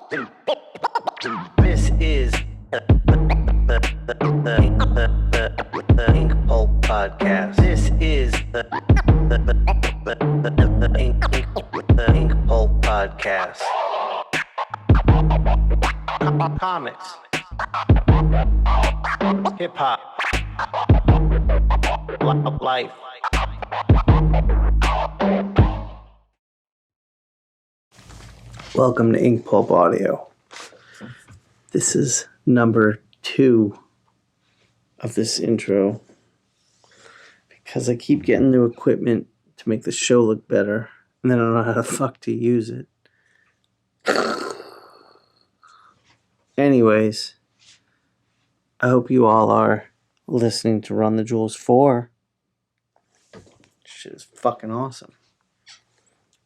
This is the Inkpulp Podcast. This is the Inkpulp Podcast. Comics, hip hop, life. Welcome to Inkpulp Audio. This is number 2 of this intro because I keep getting new equipment to make the show look better, and then I don't know how the fuck to use it. Anyways, I hope you all are listening to Run the Jewels 4. Shit is fucking awesome.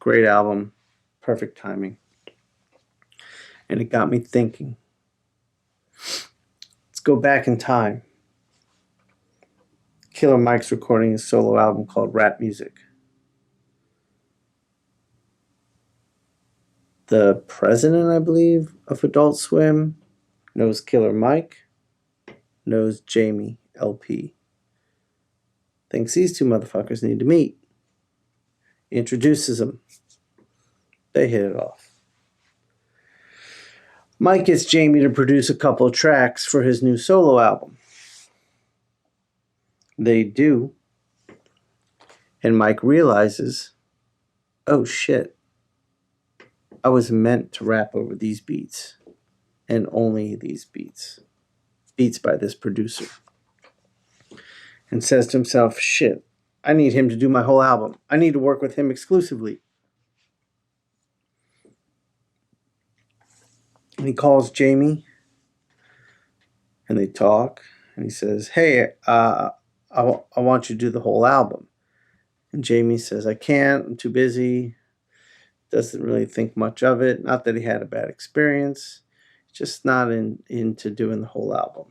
Great album. Perfect timing. And it got me thinking. Let's go back in time. Killer Mike's recording his solo album called Rap Music. The president, I believe, of Adult Swim knows Killer Mike, knows Jamie LP. Thinks these two motherfuckers need to meet. He introduces them. They hit it off. Mike gets Jamie to produce a couple of tracks for his new solo album. They do. And Mike realizes, oh shit, I was meant to rap over these beats. And only these beats. Beats by this producer. And says to himself, shit, I need him to do my whole album. I need to work with him exclusively. And he calls Jamie, and they talk, and he says, hey, I want you to do the whole album. And Jamie says, I can't, I'm too busy. Doesn't really think much of it. Not that he had a bad experience, just not into doing the whole album.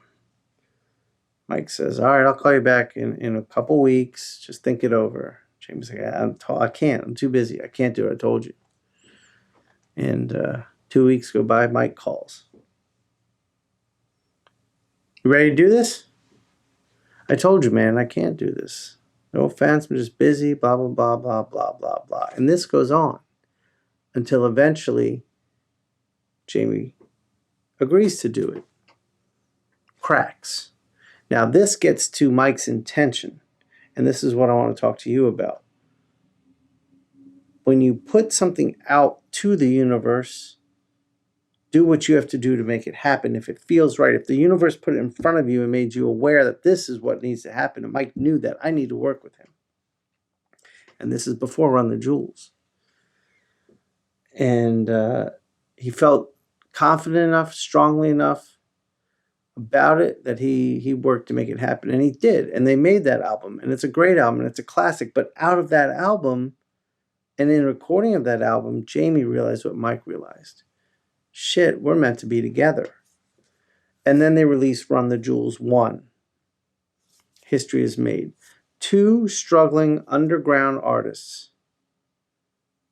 Mike says, all right, I'll call you back in a couple weeks. Just think it over. Jamie's like, I can't, I'm too busy. I can't do it, I told you. And 2 weeks go by, Mike calls. You ready to do this? I told you, man, I can't do this. No offense, I'm just busy, blah, blah, blah, blah, blah, blah, blah. And this goes on until eventually Jamie agrees to do it. Cracks. Now, this gets to Mike's intention, and this is what I want to talk to you about. When you put something out to the universe, do what you have to do to make it happen if it feels right. If the universe put it in front of you and made you aware that this is what needs to happen, and Mike knew that, I need to work with him. And this is before Run the Jewels. And he felt confident enough, strongly enough about it that he worked to make it happen. And he did. And they made that album. And it's a great album. And it's a classic. But out of that album, and in recording of that album, Jamie realized what Mike realized. Shit, we're meant to be together. And then they released Run the Jewels 1. History is made. 2 struggling underground artists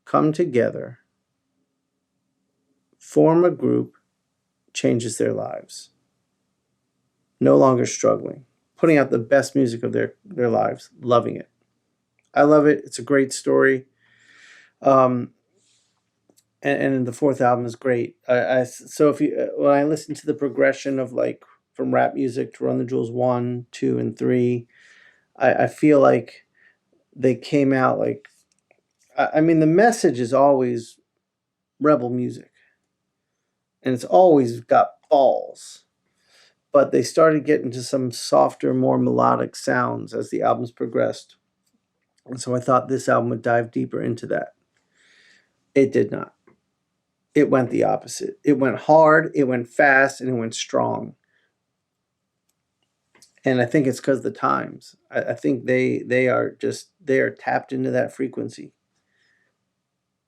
come together, form a group, changes their lives. No longer struggling. Putting out the best music of their lives. Loving it. I love it. It's a great story. And the 4th album is great. So if you when I listen to the progression of like from rap music to Run the Jewels 1, 2, and 3, I feel like they came out like, I mean, the message is always rebel music, and it's always got balls. But they started getting to some softer, more melodic sounds as the albums progressed, and so I thought this album would dive deeper into that. It did not. It went the opposite. It went hard, it went fast, and it went strong. And I think it's because of the times. I think they are tapped into that frequency.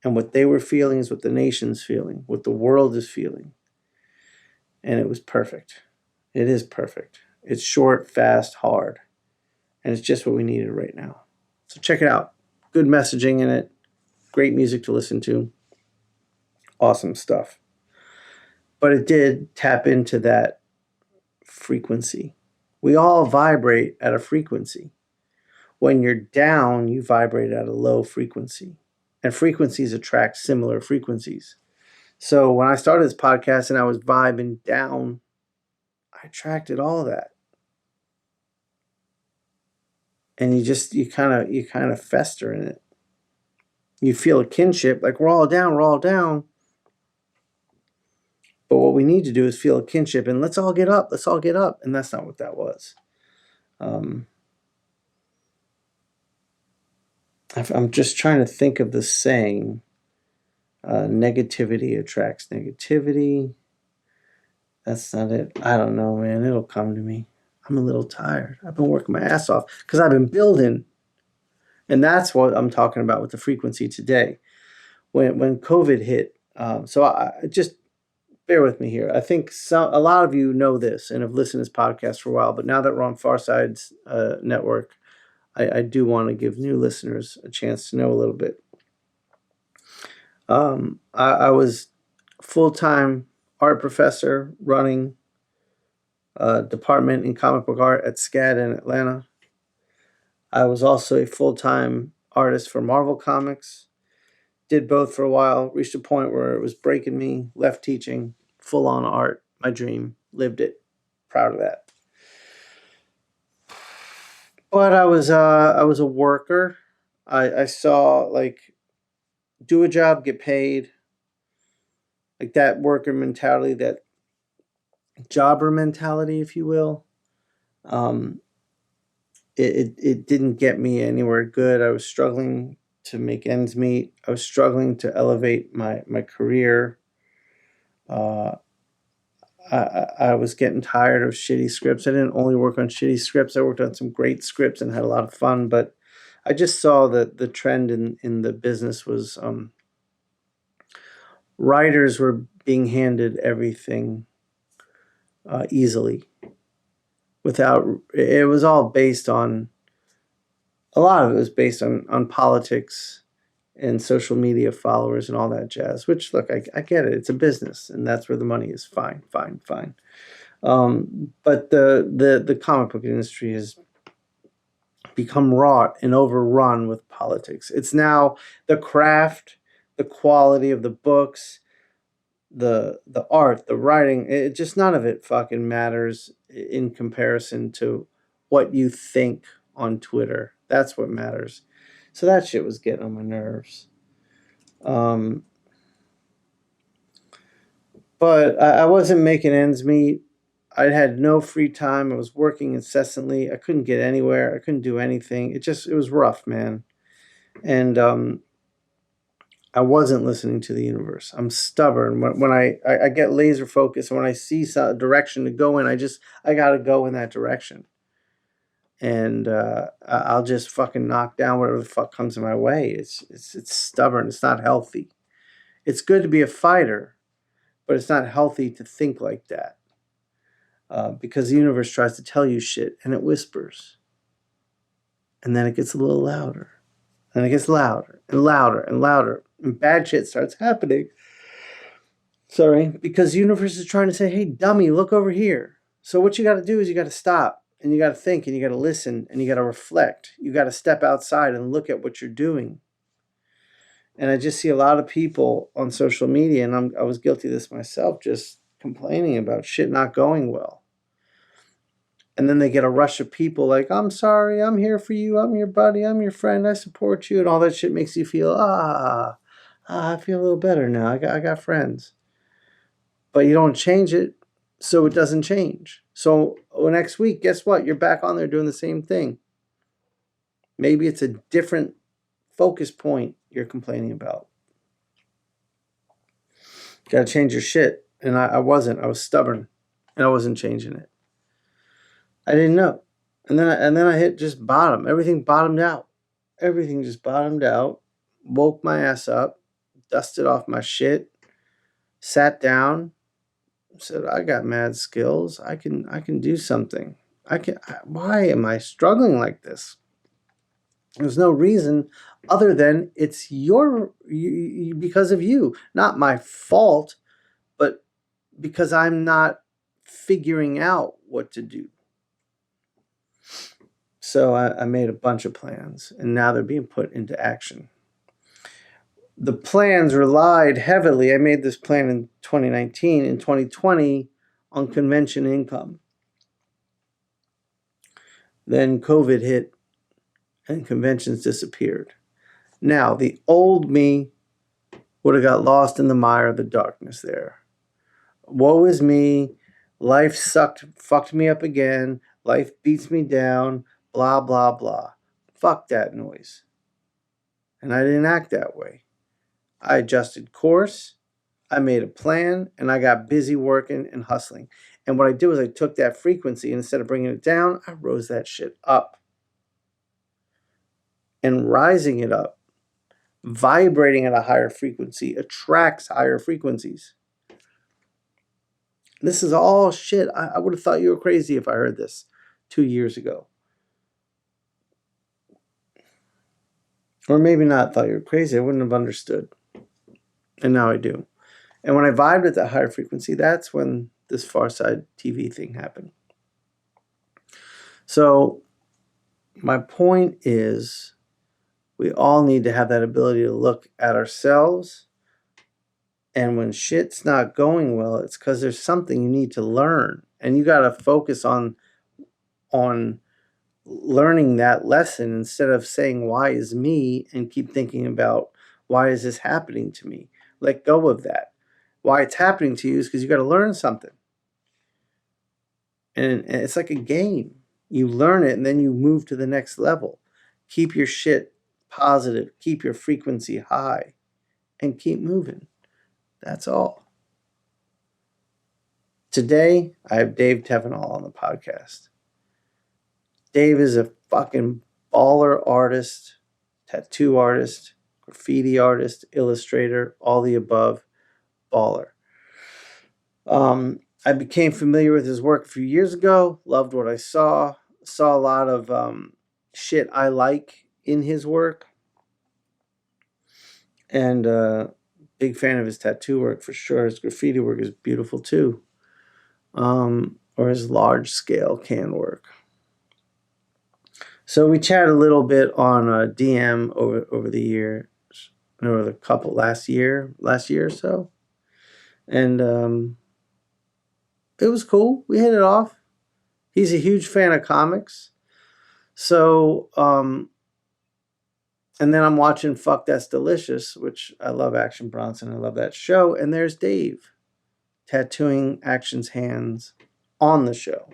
And what they were feeling is what the nation's feeling, what the world is feeling. And it was perfect. It is perfect. It's short, fast, hard. And it's just what we needed right now. So check it out. Good messaging in it. Great music to listen to. Awesome stuff. but it did tap into that frequency. We all vibrate at a frequency. When you're down, you vibrate at a low frequency, and frequencies attract similar frequencies. So when I started this podcast and I was vibing down, I attracted all of that. And you kind of fester in it. You feel a kinship, like we're all down. But what we need to do is feel a kinship and let's all get up. And that's not what that was. I'm just trying to think of the saying, negativity attracts negativity. That's not it. I don't know, man. It'll come to me. I'm a little tired. I've been working my ass off because I've been building. And that's what I'm talking about with the frequency today. When COVID hit, so I just bear with me here. I think a lot of you know this and have listened to this podcast for a while, but now that we're on Farside's network, I do want to give new listeners a chance to know a little bit. I was full-time art professor running a department in comic book art at SCAD in Atlanta. I was also a full-time artist for Marvel Comics. Did both for a while, reached a point where it was breaking me, left teaching, full-on art, my dream, lived it, proud of that. But I was a worker. I saw, like, do a job, get paid, like that worker mentality, that jobber mentality, if you will. It didn't get me anywhere good. I was struggling to make ends meet. I was struggling to elevate my career. I was getting tired of shitty scripts. I didn't only work on shitty scripts. I worked on some great scripts and had a lot of fun, but I just saw that the trend in the business was writers were being handed everything easily. It was all based on, a lot of it was based on politics and social media followers and all that jazz, which, look, I get it. It's a business, and that's where the money is. Fine. But the comic book industry has become wrought and overrun with politics. It's now the craft, the quality of the books, the art, the writing, it just, none of it fucking matters in comparison to what you think on Twitter. That's what matters. So that shit was getting on my nerves. But I wasn't making ends meet. I had no free time. I was working incessantly. I couldn't get anywhere. I couldn't do anything. It was rough, man. And I wasn't listening to the universe. I'm stubborn. When I get laser focused, when I see a direction to go in, I got to go in that direction. And I'll just fucking knock down whatever the fuck comes in my way. It's stubborn. It's not healthy. It's good to be a fighter, but it's not healthy to think like that. Because the universe tries to tell you shit, and it whispers. And then it gets a little louder. And it gets louder and louder and louder. And bad shit starts happening. Sorry. Because the universe is trying to say, hey, dummy, look over here. So what you got to do is you got to stop. And you got to think. And you got to listen. And you got to reflect. You got to step outside and look at what you're doing. And I just see a lot of people on social media, and I was guilty of this myself, just complaining about shit not going well. And then they get a rush of people like, I'm sorry, I'm here for you, I'm your buddy, I'm your friend, I support you, and all that shit makes you feel, I feel a little better now, I got friends. But you don't change it, so it doesn't change. So next week, guess what? You're back on there doing the same thing. Maybe it's a different focus point you're complaining about. Gotta change your shit. And I wasn't. I was stubborn. And I wasn't changing it. I didn't know. And then I hit just bottom. Everything bottomed out. Everything just bottomed out. Woke my ass up. Dusted off my shit. Sat down. Said, I got mad skills. I can do something. Why am I struggling like this? There's no reason other than it's because of you. Not my fault, but because I'm not figuring out what to do. So I made a bunch of plans, and now they're being put into action. The plans relied heavily. I made this plan in 2019, in 2020, on convention income. Then COVID hit, and conventions disappeared. Now, the old me would have got lost in the mire of the darkness there. Woe is me. Life fucked me up again. Life beats me down. Blah, blah, blah. Fuck that noise. And I didn't act that way. I adjusted course. I made a plan, and I got busy working and hustling. And what I did was I took that frequency, and instead of bringing it down, I rose that shit up. And rising it up, vibrating at a higher frequency, attracts higher frequencies. This is all shit. I would have thought you were crazy if I heard this 2 years ago. Or maybe not thought you were crazy. I wouldn't have understood. And now I do. And when I vibed at that higher frequency, that's when this Far Side TV thing happened. So my point is, we all need to have that ability to look at ourselves. And when shit's not going well, it's because there's something you need to learn. And you got to focus on learning that lesson instead of saying, why is me? And keep thinking about, why is this happening to me? Let go of that. Why it's happening to you is because you got to learn something. And it's like a game. You learn it and then you move to the next level. Keep your shit positive. Keep your frequency high. And keep moving. That's all. Today, I have Dave TEVENAL on the podcast. Dave is a fucking baller artist, tattoo artist, graffiti artist, illustrator, all the above, baller. I became familiar with his work a few years ago, loved what I saw a lot of shit I like in his work, and big fan of his tattoo work for sure. His graffiti work is beautiful too, or his large scale can work. So we chatted a little bit on DM over the years, over the couple last year or so, and it was cool. We hit it off. He's a huge fan of comics, so and then I'm watching Fuck That's Delicious, which I love Action Bronson. I love that show, and there's Dave tattooing Action's hands on the show.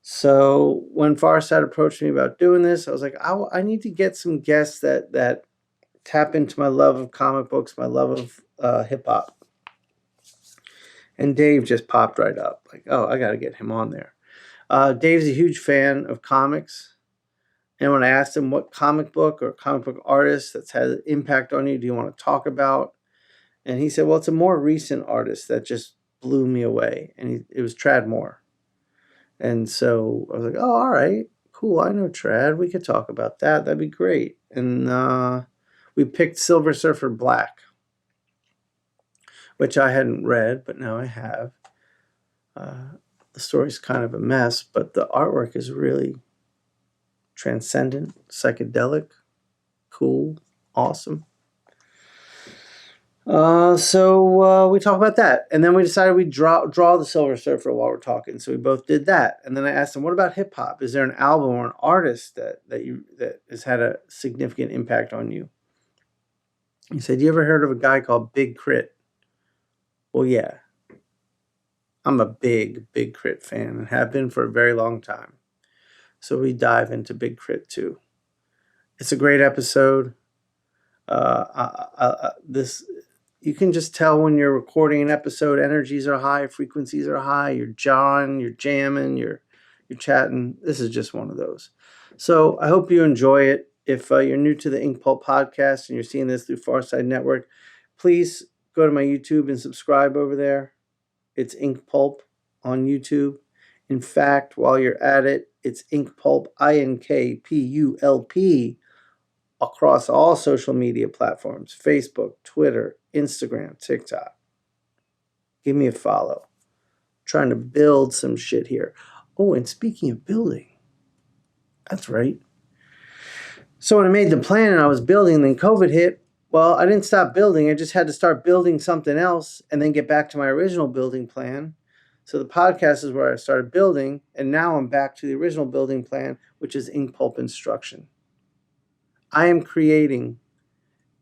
So when Farside approached me about doing this, I was like, I need to get some guests that tap into my love of comic books, my love of hip hop. And Dave just popped right up. Like, oh, I got to get him on there. Dave's a huge fan of comics. And when I asked him what comic book or comic book artist that's had an impact on you do you want to talk about? And he said, well, it's a more recent artist that just blew me away. And it was Trad Moore. And so I was like, oh, all right, cool. I know Trad. We could talk about that. That'd be great. And we picked Silver Surfer Black, which I hadn't read, but now I have. The story's kind of a mess, but the artwork is really transcendent, psychedelic, cool, awesome. So we talk about that. And then we decided we'd draw the Silver Surfer while we're talking. So we both did that. And then I asked him, what about hip hop? Is there an album or an artist that has had a significant impact on you? He said, you ever heard of a guy called Big Crit? Well, yeah. I'm a big Crit fan and have been for a very long time. So we dive into Big Crit too. It's a great episode. You can just tell when you're recording an episode, energies are high, frequencies are high, you're jawing, you're jamming, you're chatting. This is just one of those. So I hope you enjoy it. If you're new to the Inkpulp Podcast and you're seeing this through Farside Network, please go to my YouTube and subscribe over there. It's Inkpulp on YouTube. In fact, while you're at it, it's Inkpulp, INKPULP, across all social media platforms, Facebook, Twitter, Instagram, TikTok. Give me a follow. Trying to build some shit here. Oh, and speaking of building, that's right. So when I made the plan and I was building, then COVID hit. Well, I didn't stop building. I just had to start building something else and then get back to my original building plan. So the podcast is where I started building, and now I'm back to the original building plan, which is Inkpulp Instruction. I am creating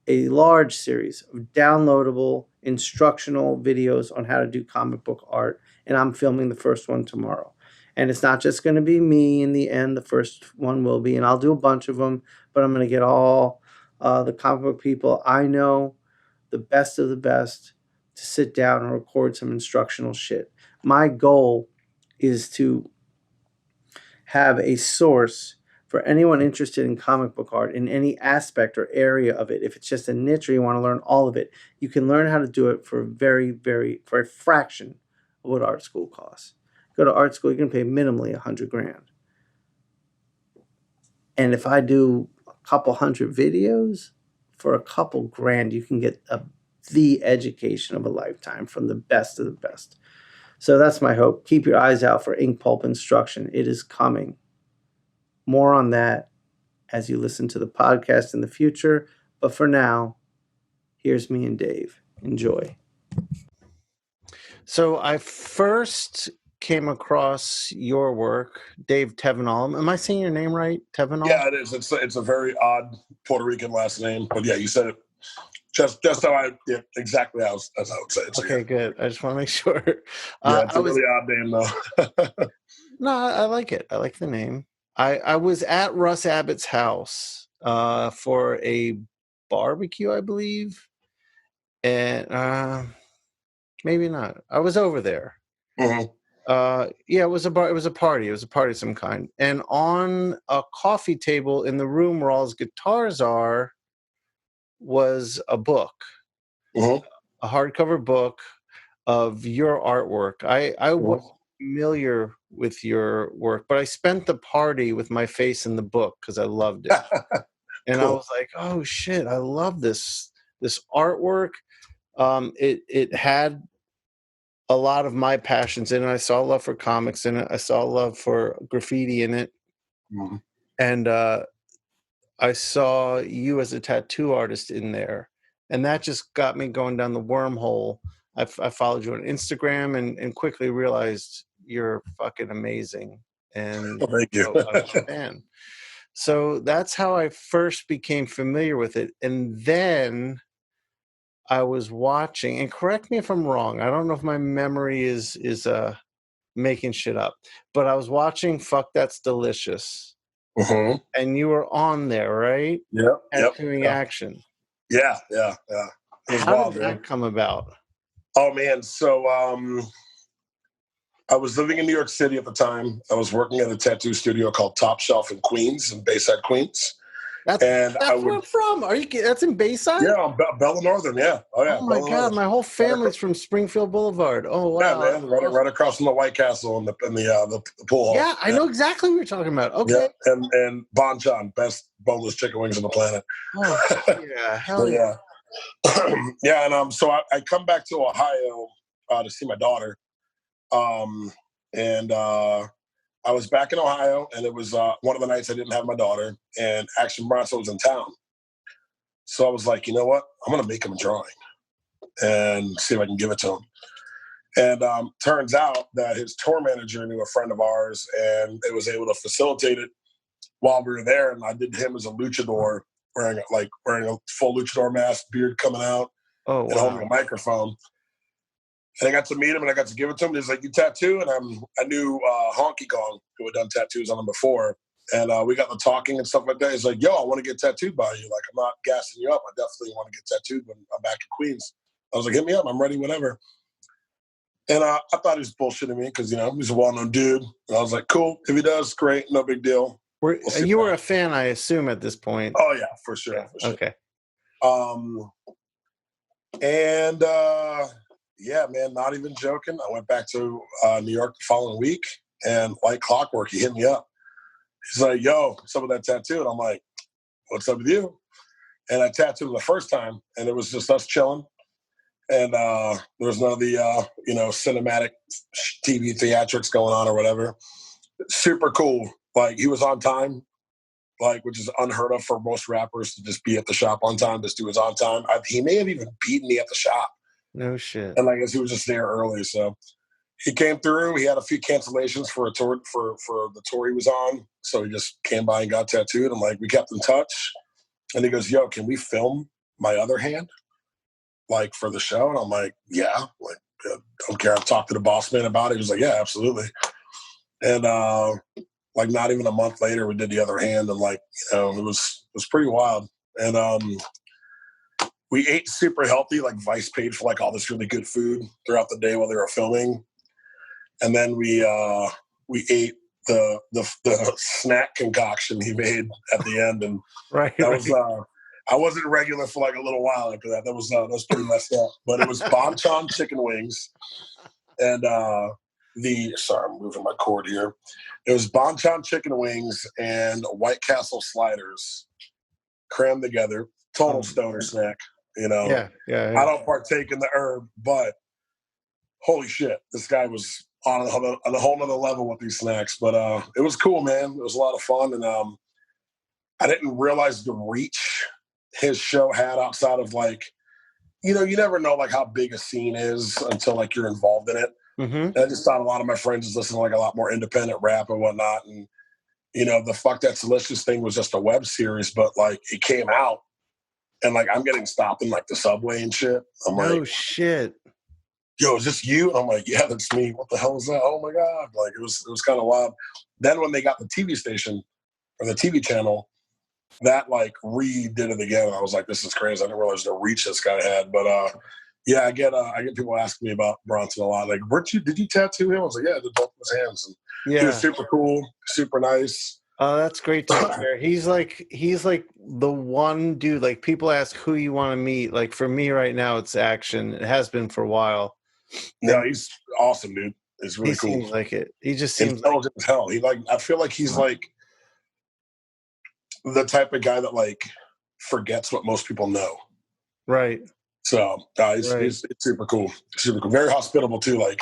a large series of downloadable instructional videos on how to do comic book art, and I'm filming the first one tomorrow. And it's not just going to be me in the end. The first one will be, and I'll do a bunch of them, but I'm going to get all the comic book people I know, the best of the best, to sit down and record some instructional shit. My goal is to have a source for anyone interested in comic book art in any aspect or area of it. If it's just a niche or you want to learn all of it, you can learn how to do it for for a fraction of what art school costs. Go to art school, you can pay minimally $100,000. And if I do a couple hundred videos for a couple grand, you can get the education of a lifetime from the best of the best. So that's my hope. Keep your eyes out for Inkpulp Instruction. It is coming. More on that as you listen to the podcast in the future. But for now, here's me and Dave. Enjoy. So I first came across your work, Dave TEVENAL. Am I saying your name right? TEVENAL? Yeah, it is. It's a very odd Puerto Rican last name. But yeah, you said it just how exactly as I would say it. So, okay, good. I just want to make sure. It's a really odd name, though. No, I like it. I like the name. I was at Russ Abbott's house for a barbecue, I believe. And maybe not. I was over there. Mm-hmm. It was a party. It was a party of some kind. And on a coffee table in the room where all his guitars are was a book. Mm-hmm. A hardcover book of your artwork. I was familiar with your work, but I spent the party with my face in the book because I loved it. And cool. I was like, oh shit, I love this artwork. It had a lot of my passions in it. I saw love for comics in it. I saw love for graffiti in it. Mm-hmm. And I saw you as a tattoo artist in there. And that just got me going down the wormhole. I followed you on Instagram and quickly realized you're fucking amazing. And thank you. I was a fan. So that's how I first became familiar with it. And then I was watching, and correct me if I'm wrong, I don't know if my memory is making shit up, but I was watching Fuck That's Delicious. Mm-hmm. And you were on there, right? Yep. Doing Action. Yeah. How did that come about? Oh man, so I was living in New York City at the time. I was working at a tattoo studio called Top Shelf in Queens, in Bayside, Queens. That's where I'm from. Are you? That's in Bayside? Yeah, Bella Northern. Yeah. Oh yeah. Oh my God, my whole family's from Springfield Boulevard. Oh wow. Yeah, man. Right across from the White Castle and the pool hall. Yeah, I know exactly what you're talking about. Okay. Yeah. And Bon Chon, best boneless chicken wings on the planet. Oh yeah, hell yeah. Yeah, and so I come back to Ohio to see my daughter, and I was back in Ohio, and it was one of the nights I didn't have my daughter, and Action Bronson was in town. So I was like, you know what? I'm going to make him a drawing and see if I can give it to him. And turns out that his tour manager knew a friend of ours, and it was able to facilitate it while we were there. And I did him as a luchador, wearing a full luchador mask, beard coming out, and holding a microphone. And I got to meet him, and I got to give it to him. He's like, "You tattoo?" And I knew Honky Kong, who had done tattoos on him before. And we got to talking and stuff like that. He's like, "Yo, I want to get tattooed by you. Like, I'm not gassing you up. I definitely want to get tattooed when I'm back in Queens." I was like, "Hit me up. I'm ready, whatever." And I thought he was bullshitting me because, he's a well-known dude. And I was like, cool. If he does, great. No big deal. You were a fan, I assume, at this point. Oh, yeah, for sure. Yeah. For sure. Okay. Yeah, man, not even joking. I went back to New York the following week, and like clockwork, he hit me up. He's like, "Yo, what's up with that tattoo?" And I'm like, "What's up with you?" And I tattooed him the first time, and it was just us chilling. And there was none of the cinematic TV theatrics going on or whatever. Super cool. Like, he was on time, like, which is unheard of for most rappers to just be at the shop on time. This dude was on time. He may have even beaten me at the shop. No shit. And I guess he was just there early. So he came through. He had a few cancellations for a tour for the tour he was on. So he just came by and got tattooed. And like, we kept in touch. And he goes, "Yo, can we film my other hand, like, for the show?" And I'm like, "Yeah, like, don't care." I've talked to the boss man about it. He was like, "Yeah, absolutely." And like, not even a month later, we did the other hand, and like, it was pretty wild. And we ate super healthy. Like, Vice paid for like all this really good food throughout the day while they were filming, and then we ate the snack concoction he made at the end, and Right. was I wasn't regular for like a little while after that. That was pretty messed up. But it was bonchon chicken wings, and sorry, I'm moving my cord here. It was bonchon chicken wings and White Castle sliders crammed together. Total stoner snack, Yeah. I don't partake in the herb, but holy shit, this guy was on a whole nother level with these snacks. But it was cool, man. It was a lot of fun, and I didn't realize the reach his show had outside of, like, you never know like how big a scene is until like you're involved in it. Mm-hmm. And I just thought a lot of my friends just listen to like a lot more independent rap and whatnot. And the Fuck That Delicious thing was just a web series, but like, it came out, and like, I'm getting stopped in like the subway and shit. I'm like, shit. "Yo, is this you?" And I'm like, "Yeah, that's me." "What the hell is that?" "Oh my God." Like, it was kind of wild. Then when they got the TV station or the TV channel, that like redid it again. I was like, "This is crazy." I didn't realize the reach this guy had. But yeah, I get people asking me about Bronson a lot. Like, did you tattoo him? I was like, "Yeah, I did both of his hands." And he was super cool, super nice. Oh, that's great to hear. He's like the one dude. Like, people ask who you want to meet. Like, for me right now, it's Action. It has been for a while. No, he's awesome, dude. It's really cool. He seems like it. He just seems intelligent as hell. I feel like he's like the type of guy that like forgets what most people know. Right. So he's super cool. Super cool. Very hospitable too. Like,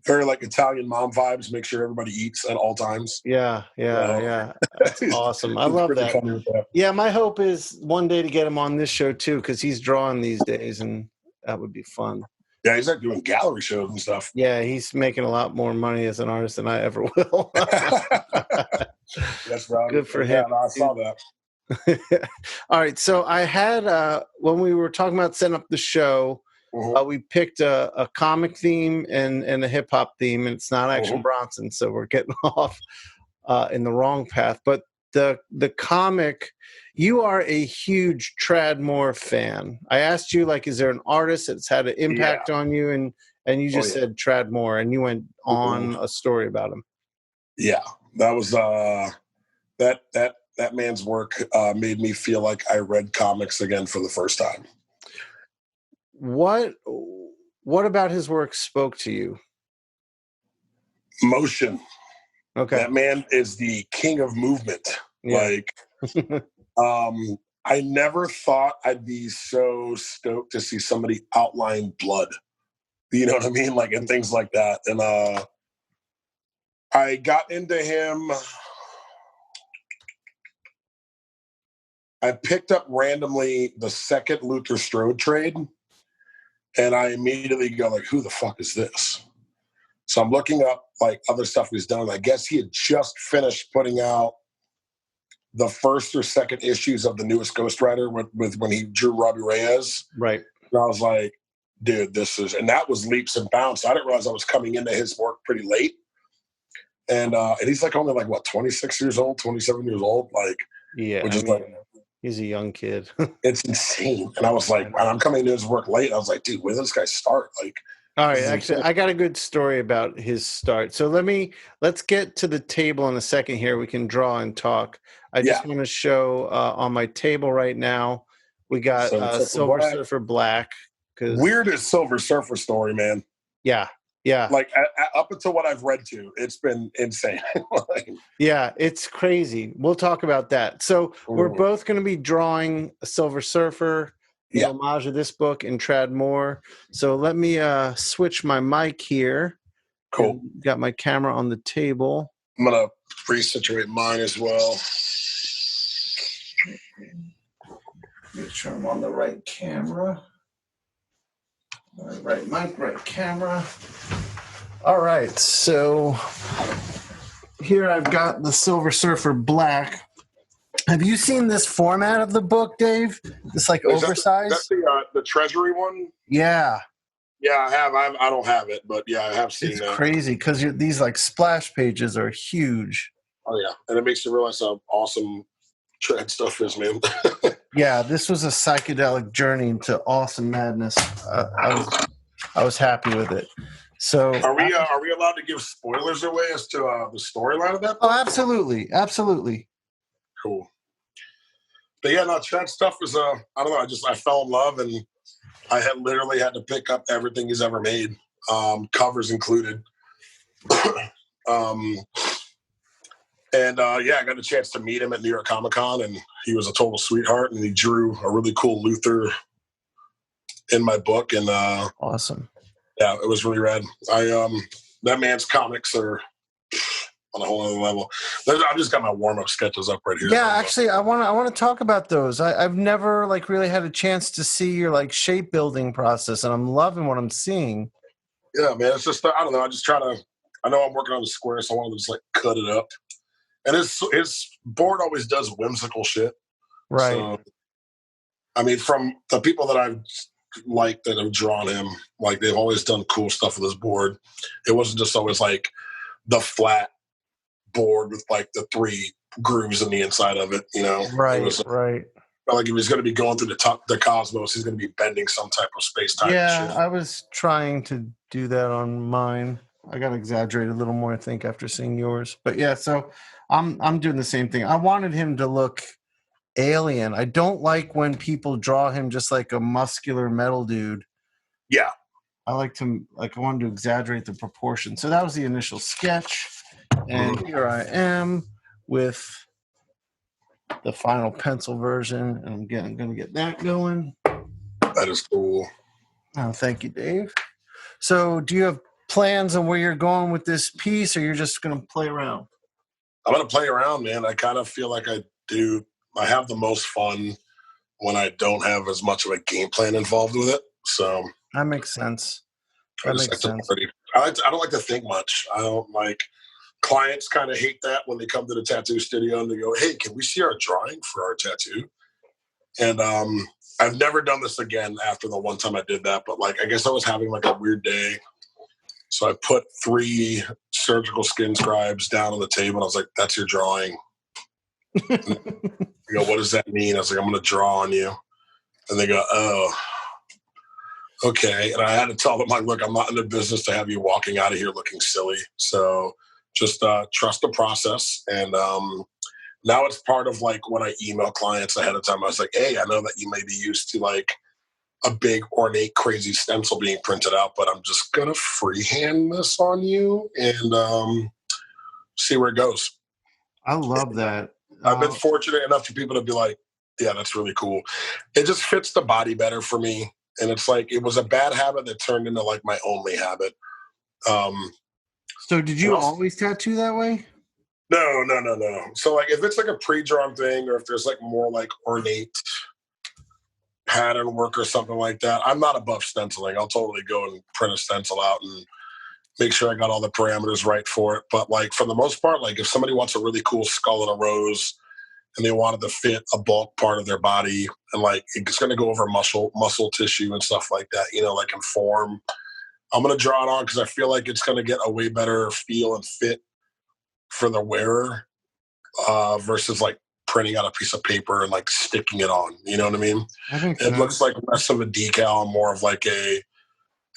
very like Italian mom vibes. Make sure everybody eats at all times. Yeah. That's awesome. I love that. Funny with that. Yeah, my hope is one day to get him on this show too, because he's drawing these days, and that would be fun. Yeah, he's like doing gallery shows and stuff. Yeah, he's making a lot more money as an artist than I ever will. That's right. Good for him. I saw that. All right, so I had when we were talking about setting up the show, we picked a comic theme and a hip hop theme, and it's not Action Bronson, so we're getting off in the wrong path. But the comic, you are a huge Tradmore fan. I asked you, like, is there an artist that's had an impact on you, and you just said Tradmore, and you went on a story about him. Yeah, that was that man's work made me feel like I read comics again for the first time. What about his work spoke to you? Motion. Okay. That man is the king of movement. Yeah. Like, I never thought I'd be so stoked to see somebody outline blood. You know what I mean? Like, and things like that. And I got into him. I picked up randomly the second Luther Strode trade, and I immediately go like, "Who the fuck is this?" So I'm looking up like other stuff he's done. I guess he had just finished putting out the first or second issues of the newest Ghost Rider with when he drew Robbie Reyes. Right. And I was like, dude, and that was leaps and bounds. So I didn't realize I was coming into his work pretty late. And he's like only like, what, 26 years old, 27 years old? Like, yeah, which is like, he's a young kid. It's insane. And I was like, when I'm coming into his work late, I was like, dude, where did this guy start? Like, all right, actually, I got a good story about his start. So let's get to the table in a second here. We can draw and talk. I just want to show on my table right now, we got Silver Surfer Black. Weirdest Silver Surfer story, man. Yeah. Like, up until what I've read to, it's been insane. Yeah, it's crazy. We'll talk about that. So we're both going to be drawing a Silver Surfer. the homage of this book and trad more. So let me switch my mic here. Cool. Got my camera on the table. I'm gonna resituate mine as well. Make sure I'm on the right camera. Right mic, right camera. All right, so here I've got the Silver Surfer Black. Have you seen this format of the book, Dave? This like oversized? That's the Treasury one? Yeah. Yeah, I have. I don't have it, but yeah, I have seen that. It's crazy because these like splash pages are huge. Oh yeah, and it makes you realize how awesome trad stuff is, man. Yeah, this was a psychedelic journey into awesome madness. I was happy with it. So are we allowed to give spoilers away as to the storyline of that book? Oh, absolutely, absolutely. Cool. But yeah, no, trad stuff is I don't know. I fell in love, and I had literally had to pick up everything he's ever made, covers included. I got a chance to meet him at New York Comic Con, and he was a total sweetheart, and he drew a really cool Luthor in my book, and awesome. Yeah, it was really rad. That man's comics are on a whole other level. I've just got my warm-up sketches up right here. Yeah, actually, I want to talk about those. I've never like really had a chance to see your like shape building process, and I'm loving what I'm seeing. Yeah, man, it's just I don't know. I know I'm working on the square, so I want to just like cut it up. And his board always does whimsical shit. Right. So, I mean, from the people that I've liked that have drawn him, like they've always done cool stuff with his board. It wasn't just always like the flat board with like the 3 grooves in the inside of it, you know? Right, it was, right. Like if he's going to be going through the cosmos, he's going to be bending some type of space-time Yeah, shit. I was trying to do that on mine. I got to exaggerate a little more, I think, after seeing yours. But yeah, so I'm doing the same thing. I wanted him to look alien. I don't like when people draw him just like a muscular metal dude. Yeah. I wanted to exaggerate the proportion. So that was the initial sketch. And here I am with the final pencil version. And I'm going to get that going. That is cool. Oh, thank you, Dave. So do you have plans on where you're going with this piece, or you're just going to play around? I'm going to play around, man. I kind of feel like I have the most fun when I don't have as much of a game plan involved with it. So that makes sense. I don't like to think much. I don't like clients kind of hate that when they come to the tattoo studio and they go, "Hey, can we see our drawing for our tattoo?" And I've never done this again after the one time I did that, but like I guess I was having like a weird day. So I put 3 surgical skin scribes down on the table. And I was like, "That's your drawing." You go, "What does that mean?" I was like, "I'm going to draw on you." And they go, "Oh, okay." And I had to tell them, like, "Look, I'm not in the business to have you walking out of here looking silly. So just trust the process." And now it's part of like when I email clients ahead of time. I was like, "Hey, I know that you may be used to like a big ornate crazy stencil being printed out, but I'm just gonna freehand this on you and see where it goes." I love that. I've been fortunate enough for people to be like, "Yeah, that's really cool." It just fits the body better for me. And it's like, it was a bad habit that turned into like my only habit. So did you always tattoo that way? No. So like if it's like a pre-drawn thing, or if there's like more like ornate pattern work or something like that, I'm not above stenciling. I'll totally go and print a stencil out and make sure I got all the parameters right for it. But like for the most part, like if somebody wants a really cool skull and a rose and they wanted to fit a bulk part of their body and like it's going to go over muscle tissue and stuff like that, you know, like in form, I'm going to draw it on because I feel like it's going to get a way better feel and fit for the wearer versus like printing out a piece of paper and like sticking it on. You know what I mean? It looks like less of a decal and more of like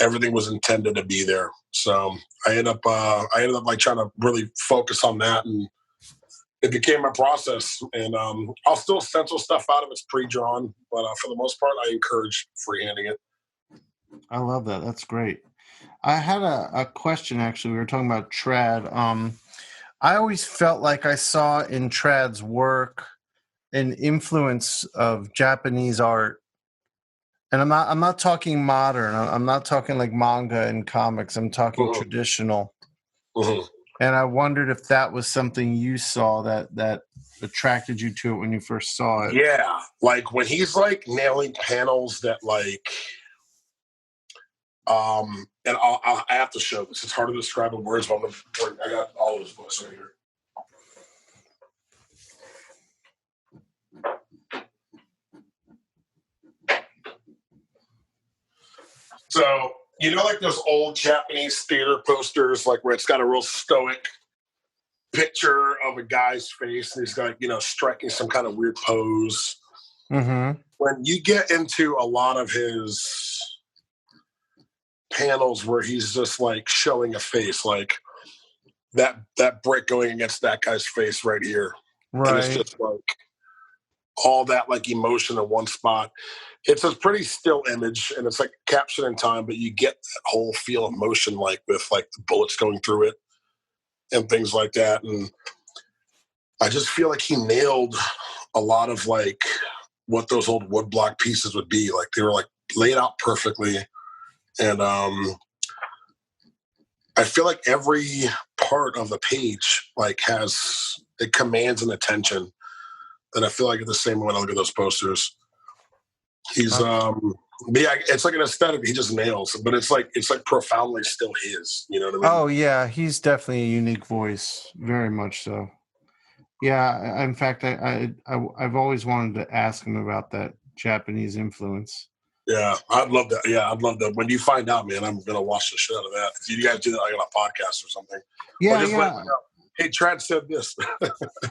everything was intended to be there. So I ended up like trying to really focus on that, and it became a process. And I'll still stencil stuff out if it's pre-drawn, but for the most part, I encourage freehanding it. I love that. That's great. I had a question, actually. We were talking about trad. I always felt like I saw in trad's work an influence of Japanese art. And I'm not talking modern. I'm not talking like manga and comics. I'm talking traditional. And I wondered if that was something you saw that attracted you to it when you first saw it. Yeah, like when he's like nailing panels that like, and I have to show this. It's hard to describe in words, but I got all of his books right here. So, you know, like those old Japanese theater posters, like where it's got a real stoic picture of a guy's face and he's got, you know, striking some kind of weird pose. Mm-hmm. When you get into a lot of his panels where he's just like showing a face, like that brick going against that guy's face right here. Right. And it's just like all that like emotion in one spot. It's a pretty still image and it's like captured in time, but you get that whole feel of motion, like with like the bullets going through it and things like that. And I just feel like he nailed a lot of like what those old woodblock pieces would be. Like they were like laid out perfectly. And I feel like every part of the page like it commands an attention that I feel like the same when I look at those posters. He's but yeah, it's like an aesthetic he just nails, but it's like profoundly still his, you know what I mean? Oh yeah, he's definitely a unique voice, very much so. Yeah, in fact, I've always wanted to ask him about that Japanese influence. Yeah, I'd love that. Yeah, I'd love that. When you find out, man, I'm gonna watch the shit out of that. If you guys do that like on a podcast or something, yeah, or just let me know. Hey, Trad said this.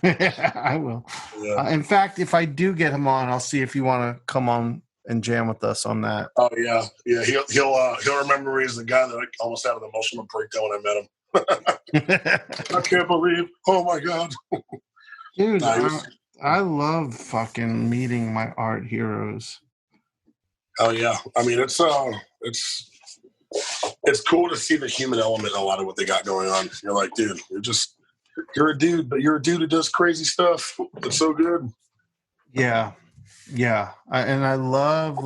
I will. Yeah. In fact, if I do get him on, I'll see if you want to come on and jam with us on that. Oh yeah, yeah. He'll remember me as the guy that like, almost had an emotional breakdown when I met him. I can't believe. Oh my god, dude! I love fucking meeting my art heroes. Oh yeah, I mean it's cool to see the human element in a lot of what they got going on. You're like, dude, you're a dude, but you're a dude who does crazy stuff. It's so good. Yeah. Yeah. And I love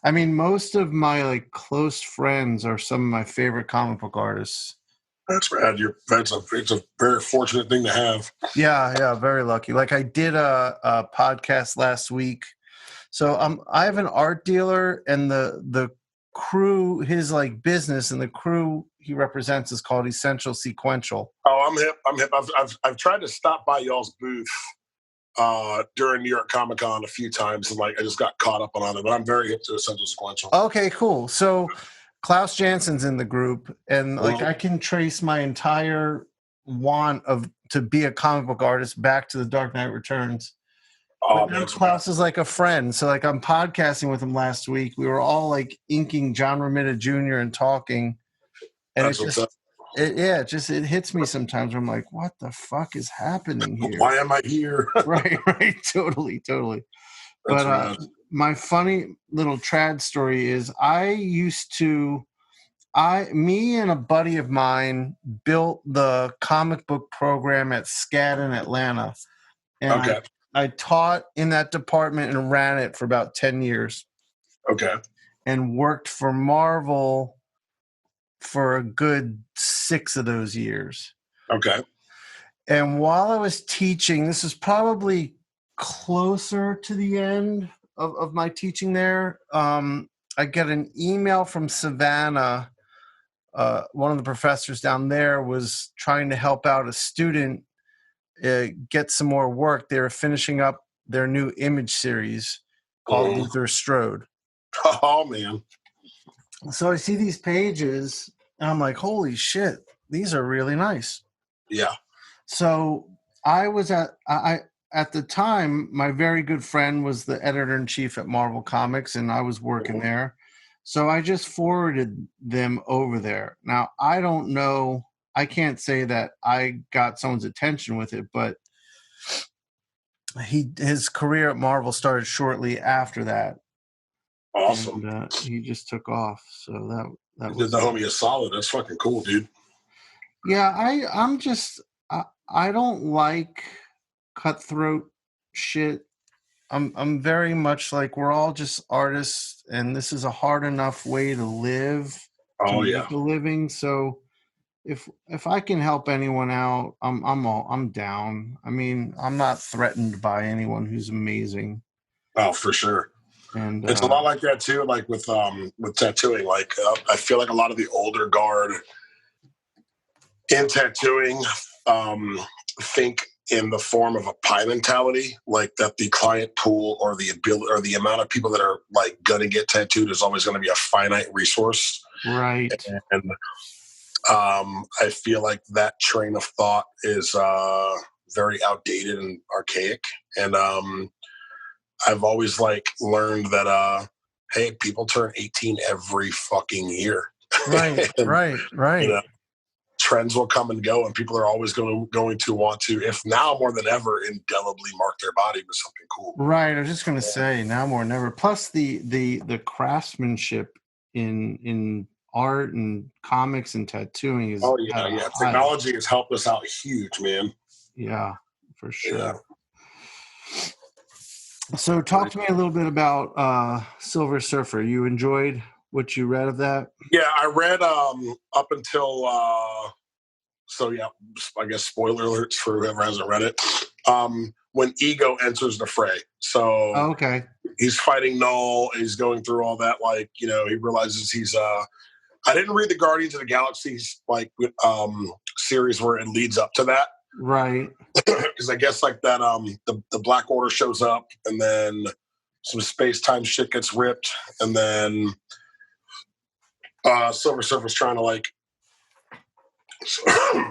most of my like close friends are some of my favorite comic book artists. That's rad. It's a very fortunate thing to have. Yeah. Very lucky. Like I did a podcast last week. So I have an art dealer and the crew, his like business and the crew he represents is called Essential Sequential. Oh, I'm hip. I've tried to stop by y'all's booth during New York Comic Con a few times, and like I just got caught up on it. But I'm very hip to Essential Sequential. Okay, cool. So Klaus Janson's in the group, and like I can trace my entire want to be a comic book artist back to The Dark Knight Returns. Oh, man, Klaus is like a friend. So like I'm podcasting with him last week. We were all like inking John Romita Jr. and talking. And it hits me sometimes where I'm like, what the fuck is happening here? Why am I here? right. Totally. But my funny little trad story is me and a buddy of mine built the comic book program at SCAD in Atlanta. And I taught in that department and ran it for about 10 years. Okay. And worked for Marvel for a good 6 of those years. Okay. And while I was teaching, this is probably closer to the end of my teaching there, I get an email from Savannah. One of the professors down there was trying to help out a student get some more work. They were finishing up their new image series called Luther Strode. Oh, man. So I see these pages, and I'm like, holy shit, these are really nice. Yeah. So I was at the time, my very good friend was the editor-in-chief at Marvel Comics, and I was working there. So I just forwarded them over there. Now, I don't know. I can't say that I got someone's attention with it, but his career at Marvel started shortly after that. Awesome. And, he just took off. So that did the homie a solid. That's fucking cool, dude. Yeah, I don't like cutthroat shit. I'm very much like we're all just artists, and this is a hard enough way to live, to Oh yeah. make a living. So if I can help anyone out, I'm down. I mean, I'm not threatened by anyone who's amazing. Oh, for sure. And It's a lot like that too. Like with tattooing, like I feel like a lot of the older guard in tattooing think in the form of a pie mentality, like that the client pool or the ability or the amount of people that are like gonna get tattooed is always going to be a finite resource. right. And I feel like that train of thought is very outdated and archaic. And I've always like learned that hey, people turn 18 every fucking year. Right, and, right. You know, trends will come and go, and people are always going to want to, if now more than ever, indelibly mark their body with something cool. Right. I was just going to say, now more than ever. Plus the craftsmanship in art and comics and tattooing is Yeah. Technology has helped us out huge, man. Yeah, for sure. Yeah. So talk to me a little bit about Silver Surfer. You enjoyed what you read of that? Yeah, I read up until so yeah, I guess spoiler alerts for whoever hasn't read it. When Ego enters the fray. So okay. He's fighting Null, and he's going through all that, like, you know, he realizes he's I didn't read the Guardians of the Galaxy's like series where it leads up to that. Right. Because I guess like that the Black Order shows up, and then some space-time shit gets ripped, and then Silver Surfer's trying to like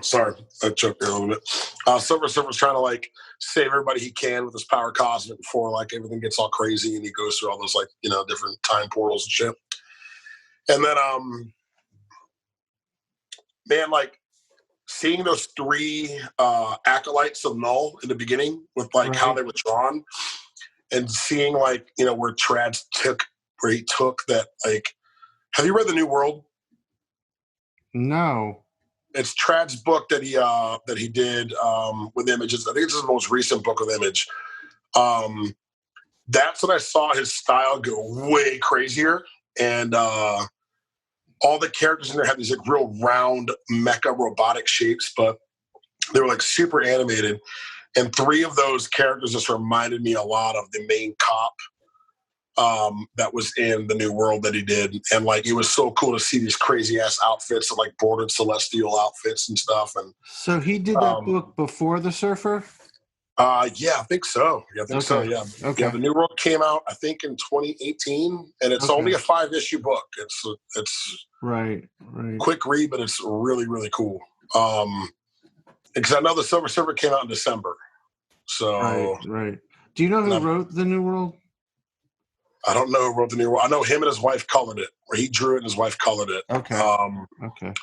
sorry, I choked there a little bit. Silver Surfer's trying to like save everybody he can with his power cosmic before like everything gets all crazy, and he goes through all those like, you know, different time portals and shit. And then man, like seeing those three acolytes of Null in the beginning with like how they were drawn, and seeing like, you know, where he took that, like, have you read The New World? No. It's Trad's book that he did with Images. I think it's his most recent book with Image. That's when I saw his style go way crazier, and all the characters in there had these like real round mecha robotic shapes, but they were like super animated. And three of those characters just reminded me a lot of the main cop that was in The New World that he did. And like, it was so cool to see these crazy ass outfits, and like bordered celestial outfits and stuff. And so he did that book before The Surfer? Yeah, I think so. Yeah, I think so. Yeah. Okay. Yeah, The New World came out, I think, in 2018, and it's only a 5-issue book. It's right. Quick read, but it's really, really cool. Because I know the Silver Surfer came out in December. So right. Do you know who wrote The New World? I don't know who wrote The New World. I know him and his wife colored it, or he drew it and his wife colored it. Okay. Okay.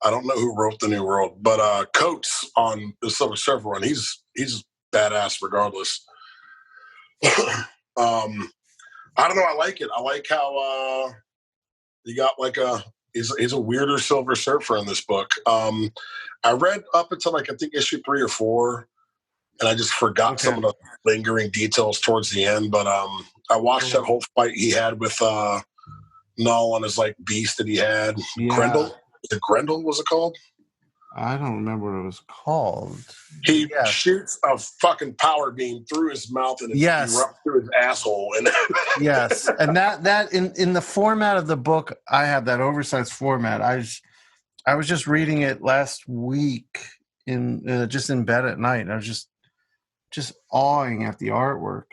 I don't know who wrote The New World, but Coates on the Silver Surfer one, he's badass regardless. I don't know. I like it. I like how you got like he's a weirder Silver Surfer in this book. I read up until like I think issue 3 or 4, and I just forgot some of the lingering details towards the end. But I watched that whole fight he had with Null on his like beast that he had. Yeah. Grendel. The Grendel, was it called? I don't remember what it was called. He shoots a fucking power beam through his mouth, and it erupts through his asshole. And yes, and that in the format of the book, I have that oversized format. I was just reading it last week in just in bed at night. And I was just awing at the artwork.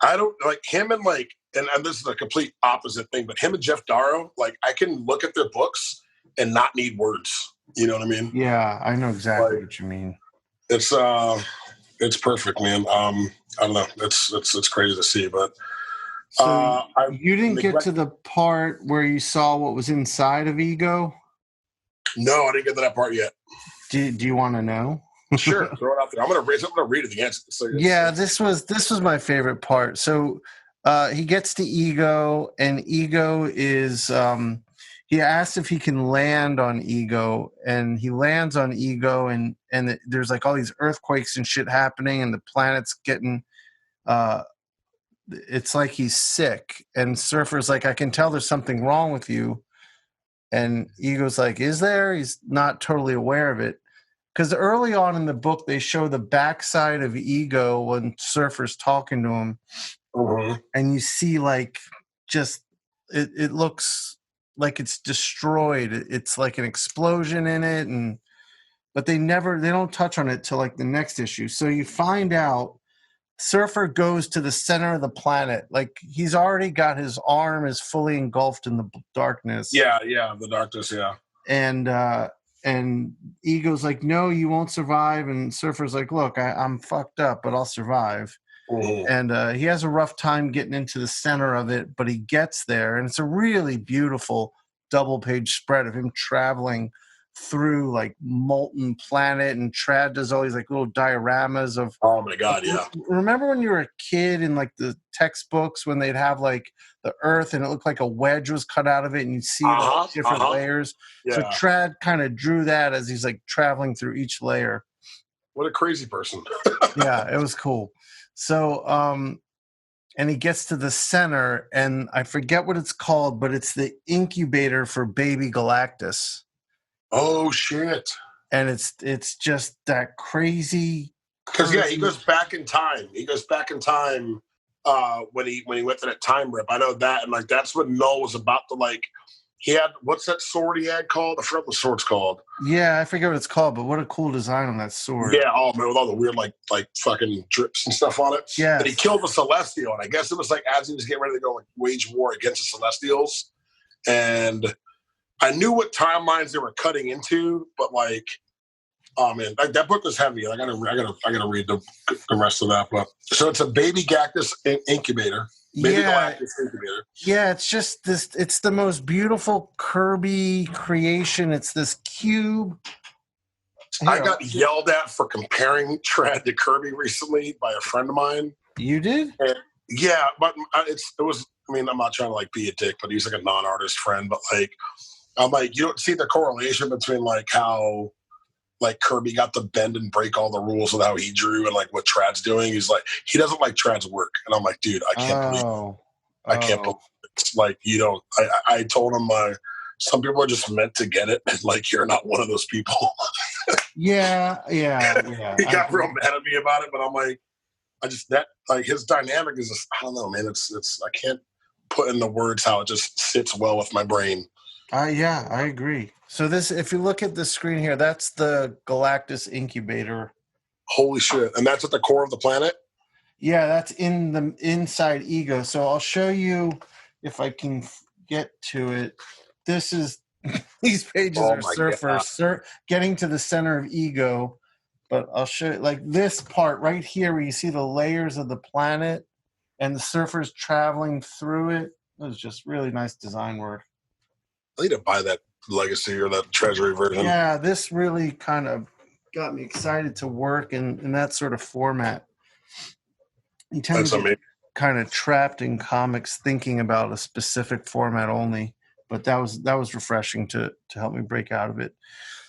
I don't like him, and like, and this is a complete opposite thing, but him and Jeff Darrow, like, I can look at their books and not need words. You know what I mean? Yeah, I know exactly what you mean. It's perfect, man. I don't know. It's crazy to see, but so you didn't get to the part where you saw what was inside of Ego? No, I didn't get to that part yet. Do you want to know? Sure, throw it out there. I'm gonna read it again. So this was my favorite part. So he gets to Ego, and Ego is he asks if he can land on Ego, and he lands on Ego, and there's like all these earthquakes and shit happening, and the planet's getting it's like he's sick, and Surfer's like, I can tell there's something wrong with you. And Ego's like, is there? He's not totally aware of it. Because early on in the book, they show the backside of Ego when Surfer's talking to him. Mm-hmm. And you see like just it looks like it's destroyed. It's like an explosion in it, but they don't touch on it till like the next issue. So you find out Surfer goes to the center of the planet. Like he's already got his arm is fully engulfed in the darkness. Yeah, the darkness, yeah. And Ego's like, no, you won't survive. And Surfer's like, look, I'm fucked up, but I'll survive. Mm-hmm. And he has a rough time getting into the center of it, but he gets there. And it's a really beautiful double-page spread of him traveling through like molten planet, and Trad does all these like little dioramas of, oh my god, yeah. Remember when you were a kid in like the textbooks when they'd have like the Earth and it looked like a wedge was cut out of it and you'd see the different layers? Yeah. So Trad kind of drew that as he's like traveling through each layer. What a crazy person. Yeah, it was cool. So and he gets to the center, and I forget what it's called, but it's the incubator for baby Galactus. Oh shit! And it's just that crazy. Because he goes back in time. He goes back in time when he went to that time rip. I know that, and like that's when Null was about to like. He had what's that sword he had called? I forgot what the sword's called. Yeah, I forget what it's called, but what a cool design on that sword. Yeah, oh man, with all the weird like fucking drips and stuff on it. Yeah. And he killed the Celestial, and I guess it was like as he was getting ready to go like wage war against the Celestials, and I knew what timelines they were cutting into, but like, oh man, like that book was heavy. I gotta read the rest of that. But so it's a baby Galactus incubator. Baby Galactus incubator. Yeah, it's just this. It's the most beautiful Kirby creation. It's this cube. I got yelled at for comparing Trad to Kirby recently by a friend of mine. You did? And yeah, but it was. I mean, I'm not trying to like be a dick, but he's like a non-artist friend. But like, I'm like, you don't see the correlation between like how like Kirby got to bend and break all the rules of how he drew and like what Trad's doing. He's like, he doesn't like Trad's work. And I'm like, dude, I can't believe it's like, you don't, I told him some people are just meant to get it. And like, you're not one of those people. Yeah. He got real mad at me about it, but I'm like, his dynamic is just, I don't know, man. It's, I can't put in the words how it just sits well with my brain. Yeah, I agree. So this, if you look at the screen here, that's the Galactus Incubator. Holy shit. And that's at the core of the planet? Yeah, that's in the inside Ego. So I'll show you if I can get to it. This is, these pages are Surfer getting to the center of Ego. But I'll show you, like this part right here where you see the layers of the planet and the Surfer's traveling through it. It was just really nice design work. I need to buy that Legacy or that Treasury version. Yeah, this really kind of got me excited to work in that sort of format. You tend to get kind of trapped in comics thinking about a specific format only, but that was refreshing to help me break out of it.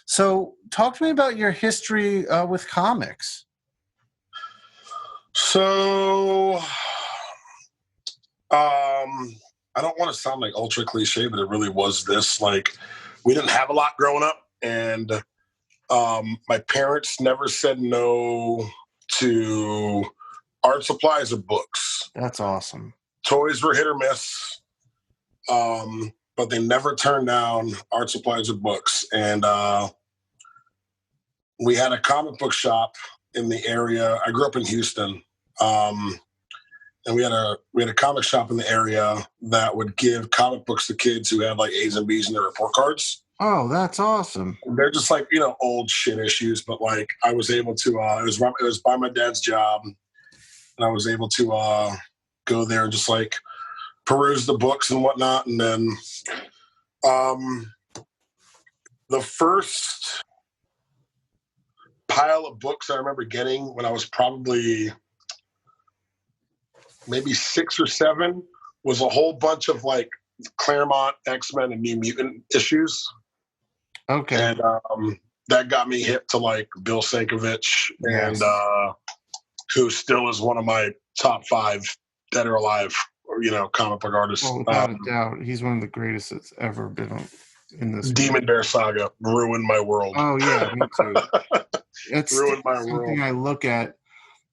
So talk to me about your history with comics. So I don't want to sound like ultra cliche, but it really was this. Like, we didn't have a lot growing up, and my parents never said no to art supplies or books. That's awesome. Toys were hit or miss, but they never turned down art supplies or books. And we had a comic book shop in the area. I grew up in Houston. And we had a comic shop in the area that would give comic books to kids who had like A's and B's in their report cards. Oh, that's awesome. They're just like, old shit issues, but like I was able to, it was by my dad's job, and I was able to go there and just like peruse the books and whatnot. And then the first pile of books I remember getting when I was probably maybe 6 or 7 was a whole bunch of like Claremont, X-Men, and New Mutant issues. Okay. And that got me hip to like Bill Sienkiewicz, and who still is one of my top 5 dead or alive, or, comic book artist. Well, without a doubt, he's one of the greatest that's ever been in this Demon Bear Saga ruined my world. Oh yeah, me too. It's ruined my something world. I look at.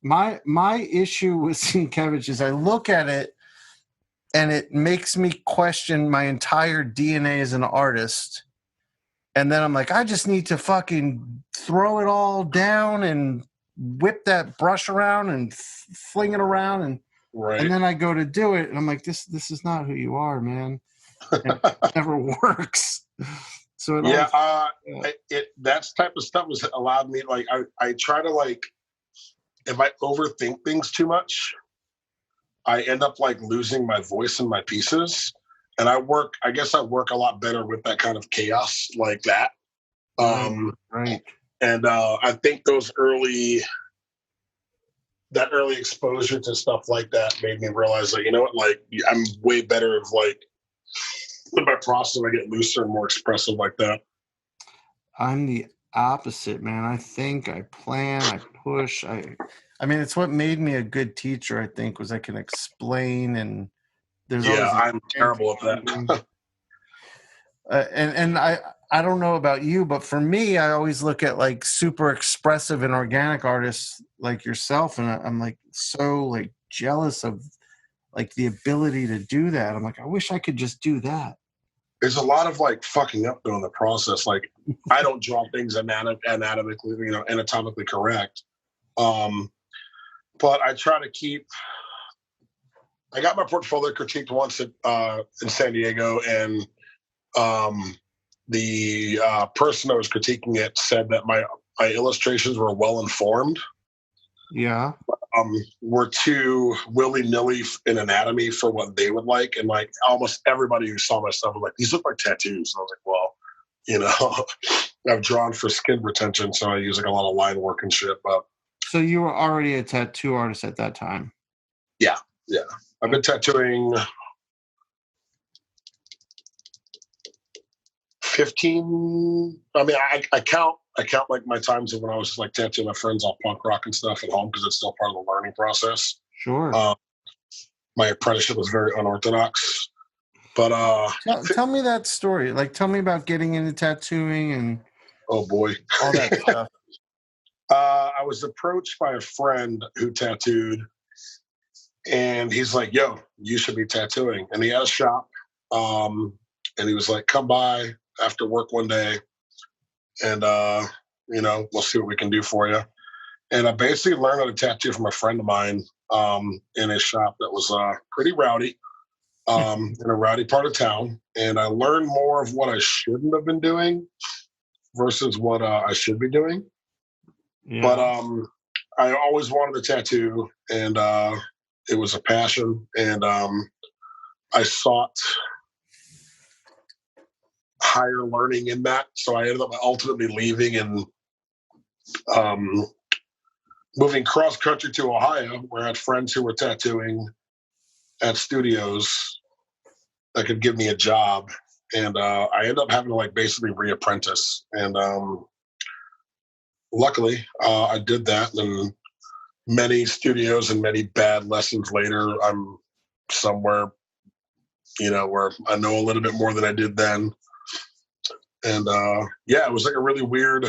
My issue with Sienkiewicz is I look at it and it makes me question my entire DNA as an artist. And then I'm like, I just need to fucking throw it all down and whip that brush around and fling it around. And then I go to do it and I'm like, this is not who you are, man. And it never works. So that type of stuff has allowed me, like, I try to, like, if I overthink things too much, I end up like losing my voice in my pieces. And I guess I work a lot better with that kind of chaos like that. Right. And I think that early exposure to stuff like that made me realize that, you know what, like, I'm way better of, like, with my process, I get looser and more expressive like that. I'm the opposite, man. I think, I plan, I push. I mean, it's what made me a good teacher, I think, was I can explain, and there's always I'm terrible at that. And I don't know about you, but for me, I always look at like super expressive and organic artists like yourself, and I'm like so like jealous of like the ability to do that. I'm like, I wish I could just do that. There's a lot of like fucking up during the process. Like, I don't draw things anatomically, anatomically correct. But I try to keep. I got my portfolio critiqued once in San Diego, and the person that was critiquing it said that my illustrations were well informed. Yeah. Were too willy-nilly in anatomy for what they would like. And like almost everybody who saw my stuff was like, these look like tattoos. And I was like, well, I've drawn for skin retention, so I use like a lot of line work and shit. But so you were already a tattoo artist at that time? Yeah. I've been tattooing 15. I mean, I count like my times of when I was like tattooing my friends all punk rock and stuff at home, because it's still part of the learning process. Sure. My apprenticeship was very unorthodox, but tell me that story. Like, tell me about getting into tattooing and oh boy, all that stuff. I was approached by a friend who tattooed, and he's like, "Yo, you should be tattooing." And he had a shop, and he was like, "Come by after work one day, and we'll see what we can do for you." And I basically learned how to tattoo from a friend of mine in a shop that was pretty rowdy, in a rowdy part of town. And I learned more of what I shouldn't have been doing versus what I should be doing. Yeah. But I always wanted a tattoo, and it was a passion. And I sought higher learning in that. So I ended up ultimately leaving and moving cross country to Ohio, where I had friends who were tattooing at studios that could give me a job. And I ended up having to like basically reapprentice. And luckily I did that. And many studios and many bad lessons later, I'm somewhere, where I know a little bit more than I did then. And it was like a really weird,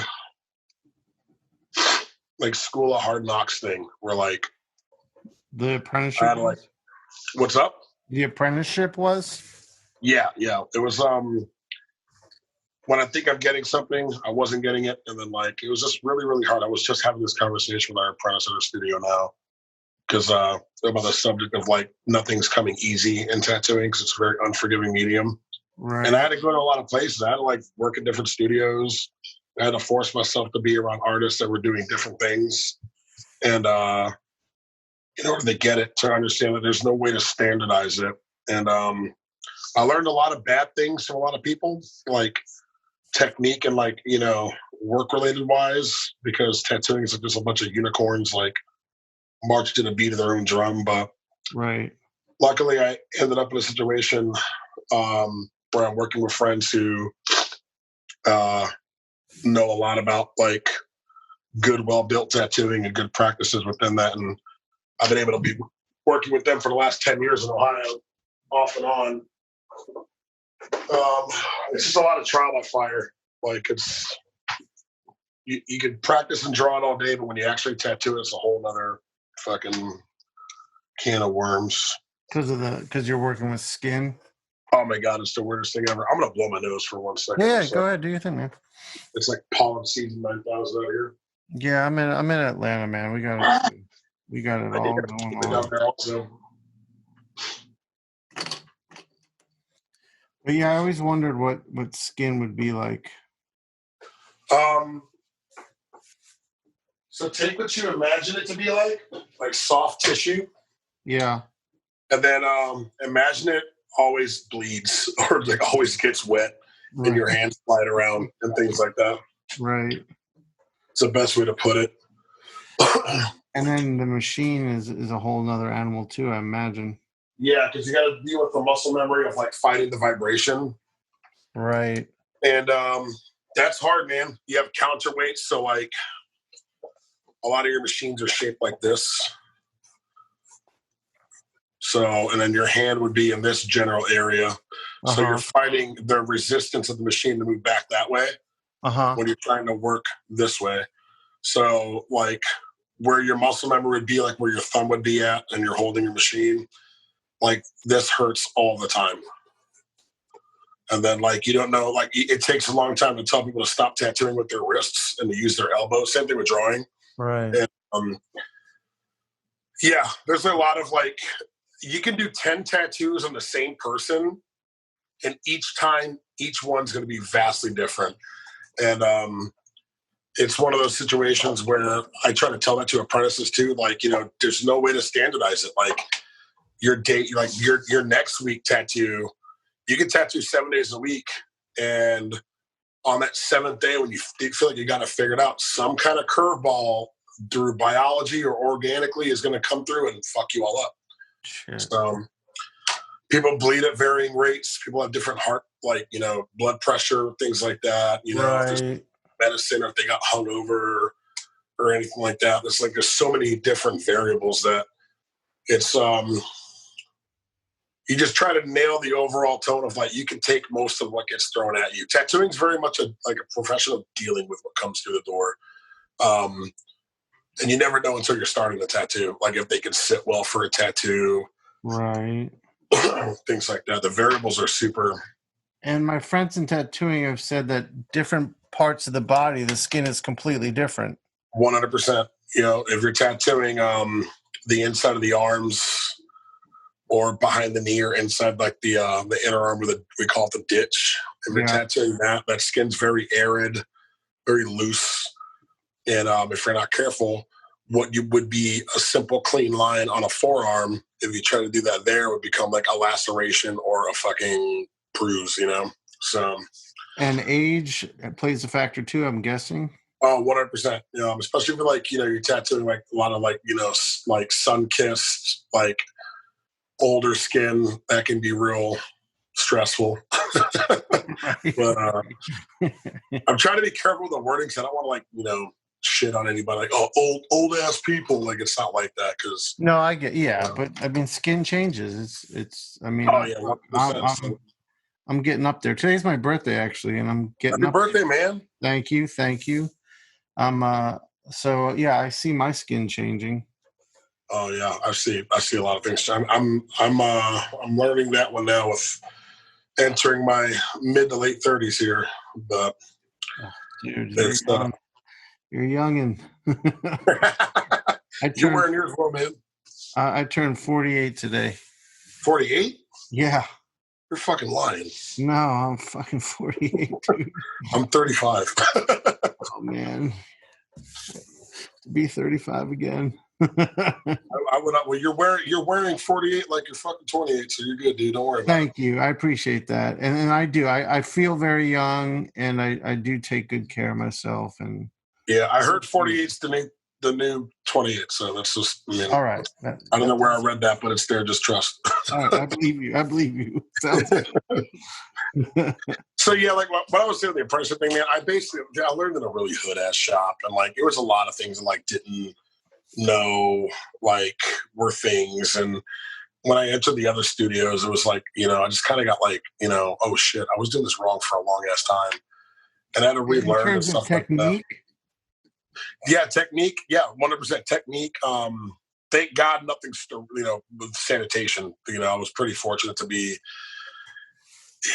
like school of hard knocks thing, where like the apprenticeship. What's up? The apprenticeship was. Yeah. It was when I think I'm getting something, I wasn't getting it, and then like it was just really, really hard. I was just having this conversation with our apprentice at our studio now, because about the subject of like nothing's coming easy in tattooing, because it's a very unforgiving medium. Right. And I had to go to a lot of places. I had to like work in different studios. I had to force myself to be around artists that were doing different things. And in order to get it, to understand that there's no way to standardize it. And I learned a lot of bad things from a lot of people, like technique and like, work-related wise, because tattooing is just a bunch of unicorns like march to the beat of their own drum. But right. Luckily, I ended up in a situation where I'm working with friends who know a lot about like good, well-built tattooing and good practices within that. And I've been able to be working with them for the last 10 years in Ohio, off and on. It's just a lot of trial by fire. Like you can practice and draw it all day, but when you actually tattoo it, it's a whole nother fucking can of worms. Because you're working with skin. Oh my God, it's the weirdest thing ever. I'm gonna blow my nose for 1 second. Yeah, go ahead, do your thing, man. It's like pollen season 9,000 out here. Yeah, I'm in Atlanta, man. We got it all going on. Down there also. But yeah, I always wondered what skin would be like. So take what you imagine it to be like soft tissue. Yeah. And then imagine it always bleeds or like always gets wet and your hands slide around and things like that. Right. It's the best way to put it. And then the machine is a whole nother animal too, I imagine. Yeah, because you got to deal with the muscle memory of like fighting the vibration. Right. And that's hard, man. You have counterweights, so like a lot of your machines are shaped like this. So, and then your hand would be in this general area. So you're fighting the resistance of the machine to move back that way when you're trying to work this way. So like where your muscle memory would be, like where your thumb would be at and you're holding your machine, like this hurts all the time. And then like, you don't know, like it takes a long time to tell people to stop tattooing with their wrists and to use their elbows. Same thing with drawing. Right. And, yeah, there's a lot of like, you can do 10 tattoos on the same person, and each time, each one's going to be vastly different. And it's one of those situations where I try to tell that to apprentices too. Like, you know, there's no way to standardize it. Like your date, like your next week tattoo, you can tattoo 7 days a week, and on that 7th day, when you feel like you got to figure it out, some kind of curveball through biology or organically is going to come through and fuck you all up. Sure. So people bleed at varying rates. People have different heart, like, you know, blood pressure, things like that. You know, if there's medicine or if they got hungover or anything like that. There's so many different variables that it's you just try to nail the overall tone of like you can take most of what gets thrown at you. Tattooing is very much a profession of dealing with what comes through the door. And you never know until you're starting the tattoo, like if they can sit well for a tattoo. Right. Things like that. The variables are super. And my friends in tattooing have said that different parts of the body, the skin is completely different. 100%. You know, if you're tattooing the inside of the arms or behind the knee or inside like the inner arm, we call it the ditch. If you're tattooing that skin's very arid, very loose. And if you're not careful, what you would be a simple clean line on a forearm, if you try to do that there, would become like a laceration or a fucking bruise, you know? So. And age plays a factor too, I'm guessing. Oh, 100%. You know, especially if like, you know, you're tattooing like a lot of like, you know, like sun-kissed, like older skin, that can be real stressful. But I'm trying to be careful with the wording because I don't want to like, you know, shit on anybody like, oh, old ass people. Like it's not like that because no, I get but I mean skin changes. It's I mean I'm getting up there. Today's my birthday actually, and I'm getting Happy birthday, man. Thank you. So yeah, I see my skin changing. Oh yeah, I see a lot of things. I'm learning that one now with entering my mid to late 30s here. But dude, you're young and you're wearing yours well, man. I turned 48 today. 48? Yeah. You're fucking lying. No, I'm fucking 48, dude. I'm 35. Oh man. To be 35 again. I would not. Well, you're wearing 48 like you're fucking 28, so you're good, dude. Don't worry about it. Thank you. I appreciate that. And I do. I feel very young, and I do take good care of myself. And yeah, I heard 48's the new 28, so that's just, I mean, all right. I don't know where I read that, but it's there. Just trust. All right, I believe you. Sounds good. So yeah, like what I was saying, the apprenticeship thing, man, I learned in a really hood ass shop, and like it was a lot of things that like didn't know, like, were things. And when I entered the other studios, it was like, I just kind of got like, oh shit, I was doing this wrong for a long ass time. And I had to In relearn and terms of stuff like that. technique? Yeah, technique. Yeah, 100% technique. Thank God nothing's, with sanitation. I was pretty fortunate to be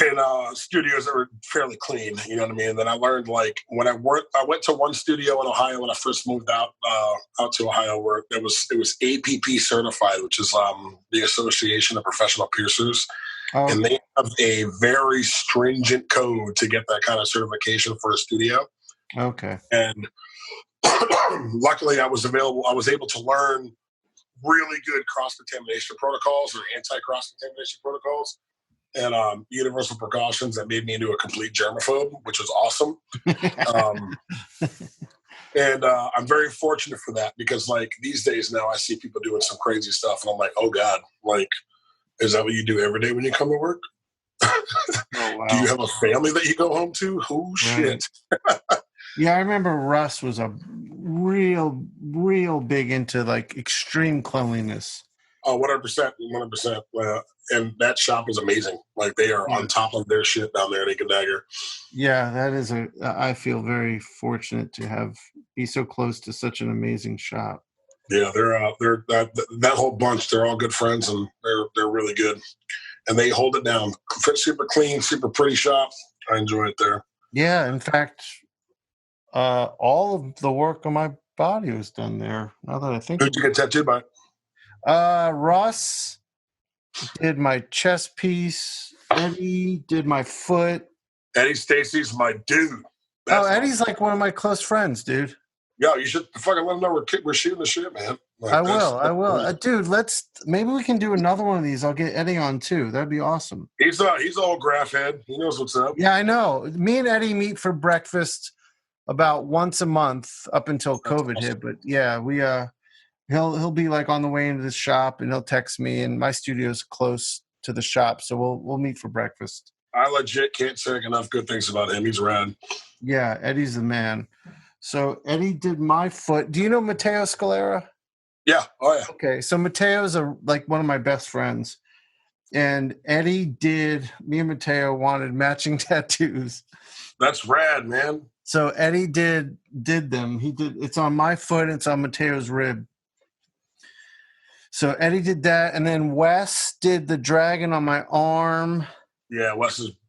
in studios that were fairly clean. You know what I mean? And then I learned, like, when I went to one studio in Ohio when I first moved out to Ohio, where it was APP certified, which is the Association of Professional Piercers. Oh. And they have a very stringent code to get that kind of certification for a studio. Okay. And luckily I was able to learn really good cross-contamination protocols or anti-cross-contamination protocols and universal precautions that made me into a complete germaphobe, which was awesome. And I'm very fortunate for that, because like these days now I see people doing some crazy stuff and I'm like, oh God, like, is that what you do every day when you come to work? Oh, wow. Do you have a family that you go home to? Oh, shit. Yeah, I remember Russ was a real big into like extreme cleanliness. Oh, 100%. And that shop is amazing. Like, they are on top of their shit down there at Ink and Dagger. Yeah, that is I feel very fortunate to be so close to such an amazing shop. Yeah, they're that whole bunch. They're all good friends, and they're really good, and they hold it down. Super clean, super pretty shop. I enjoy it there. Yeah, in fact, all of the work on my body was done there. Now that I think, who'd you get tattooed by? Ross did my chest piece. Eddie did my foot. Eddie Stacy's my dude. Eddie's like one of my close friends, dude. Yeah, you should fucking let him know we're shooting the shit, man. Like, I will. Dude, maybe we can do another one of these. I'll get Eddie on too. That'd be awesome. He's all graph head. He knows what's up. Yeah, I know. Me and Eddie meet for breakfast about once a month up until COVID hit. But yeah, he'll be like on the way into the shop and he'll text me, and my studio's close to the shop, so we'll meet for breakfast. I legit can't say enough good things about him. He's rad. Yeah, Eddie's the man. So Eddie did my foot. Do you know Matteo Scalera? Yeah. Oh yeah. Okay, so Matteo's like one of my best friends, and Eddie me and Matteo wanted matching tattoos. That's rad, man. So Eddie did them. It's on my foot. It's on Matteo's rib. So Eddie did that, and then Wes did the dragon on my arm. Yeah,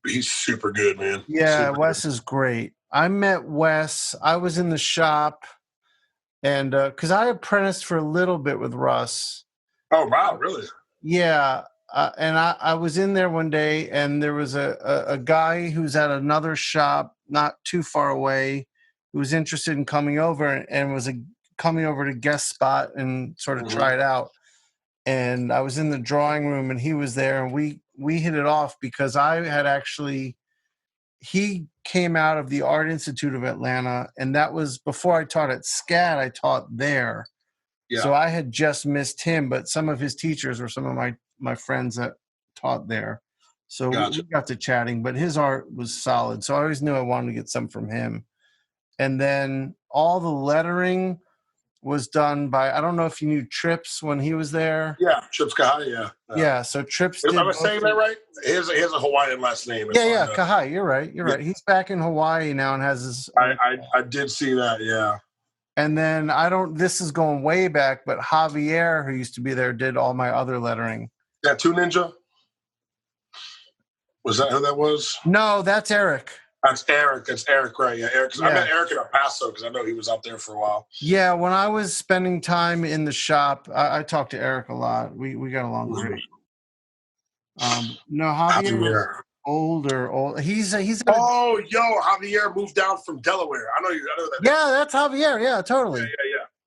he's super good, man. Yeah, super Wes good. is great. I met Wes. I was in the shop, and because I apprenticed for a little bit with Russ. Oh, wow, really? Yeah, and I was in there one day, and there was a guy who's at another shop not too far away who was interested in coming over and was coming over to guest spot and sort of try it out. And I was in the drawing room, and he was there, and we hit it off because he came out of the Art Institute of Atlanta, and that was before I taught at SCAD. I taught there. Yeah. So I had just missed him, but some of his teachers were some of my friends that taught there. So we got to chatting, but his art was solid. So I always knew I wanted to get some from him. And then all the lettering was done by, I don't know if you knew Trips when he was there. Yeah, Trips Kahai, yeah. Yeah, so Trips did. Am I saying that right? He has a Hawaiian last name. Yeah, Kahai, you're right. You're right. He's back in Hawaii now and has his... I did see that, yeah. And then this is going way back, but Javier, who used to be there, did all my other lettering. Tattoo Ninja? Was that who that was? No, that's Eric. That's Eric, right? Yeah, Eric. I met Eric in El Paso because I know he was out there for a while. Yeah, when I was spending time in the shop, I talked to Eric a lot. We got along great. No, Javier. Older. He's Javier moved down from Delaware. I know that. Yeah, that's Javier. Yeah, totally.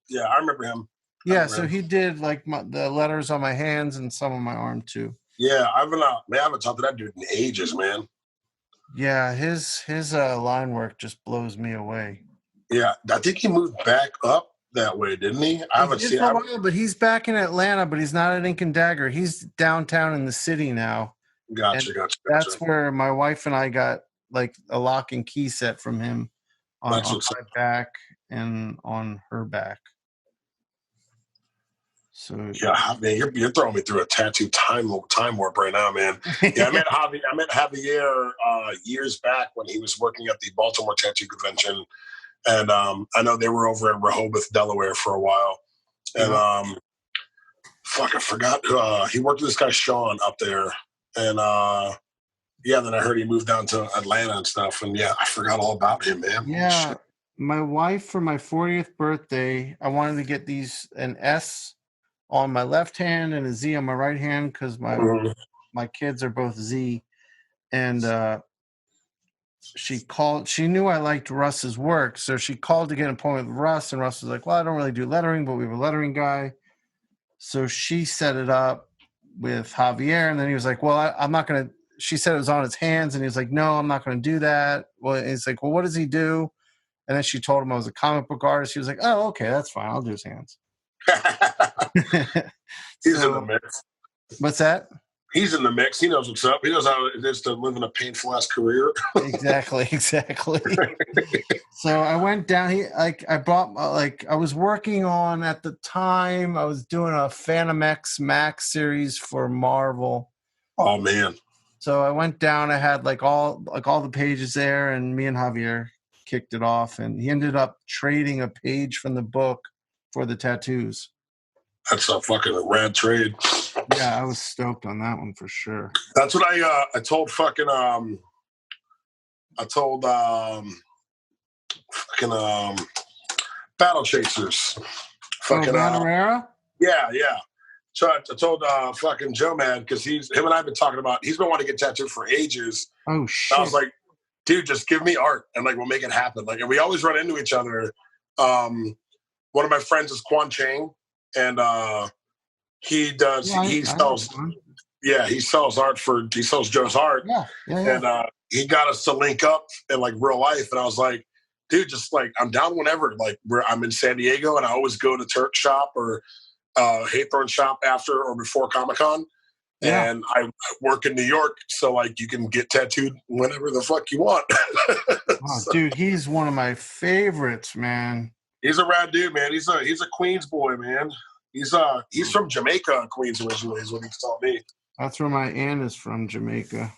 Yeah, I remember him. So he did like the letters on my hands and some on my arm too. Yeah, I haven't talked to that dude in ages, man. Yeah, his line work just blows me away. Yeah, I think he moved back up that way, didn't he? I haven't seen him. But he's back in Atlanta, but he's not at Ink and Dagger. He's downtown in the city now. Gotcha. That's where my wife and I got like a lock and key set from him on my back and on her back. So Yeah, I mean, you're throwing me through a tattoo time warp right now, man. Yeah, I met Javier years back when he was working at the Baltimore Tattoo Convention, and I know they were over in Rehoboth, Delaware, for a while. And I forgot. He worked with this guy Sean up there, and then I heard he moved down to Atlanta and stuff. And yeah, I forgot all about him, man. Yeah, my wife for my 40th birthday, I wanted to get an S on my left hand and a Z on my right hand because my kids are both Z. And she knew I liked Russ's work, so she called to get an appointment with Russ, and Russ was like, well, I don't really do lettering, but we have a lettering guy. So she set it up with Javier, and then he was like, well, I'm not going to, she said it was on his hands, and he was like, no, I'm not going to do that. Well, he's like, well, what does he do? And then she told him I was a comic book artist. He was like, oh, okay, that's fine. I'll do his hands. He's in the mix. What's that? He's in the mix. He knows what's up. He knows how it is to live in a painful ass career. Exactly. So I went down. I was working on at the time. I was doing a Phantom X Max series for Marvel. Oh man! So I went down. I had all the pages there, and me and Javier kicked it off. And he ended up trading a page from the book for the tattoos. That's a fucking rad trade. Yeah, I was stoked on that one for sure. That's what I told fucking Battle Chasers. Fucking Herrera? Yeah. So I told fucking Joe Man, because him and I have been talking about, he's been wanting to get tattooed for ages. Oh shit. I was like, dude, just give me art and we'll make it happen. And we always run into each other. One of my friends is Quan Chang, and he sells art he sells Joe's art. Yeah. And he got us to link up in real life. And I was like, dude, just I'm down whenever. I'm in San Diego, and I always go to Turk Shop or Haythorne Shop after or before Comic-Con. Yeah. And I work in New York, so you can get tattooed whenever the fuck you want. So, dude, he's one of my favorites, man. He's a rad dude, man. He's a Queens boy, man. He's from Jamaica, Queens originally, is what he's told me. That's where my aunt is from, Jamaica.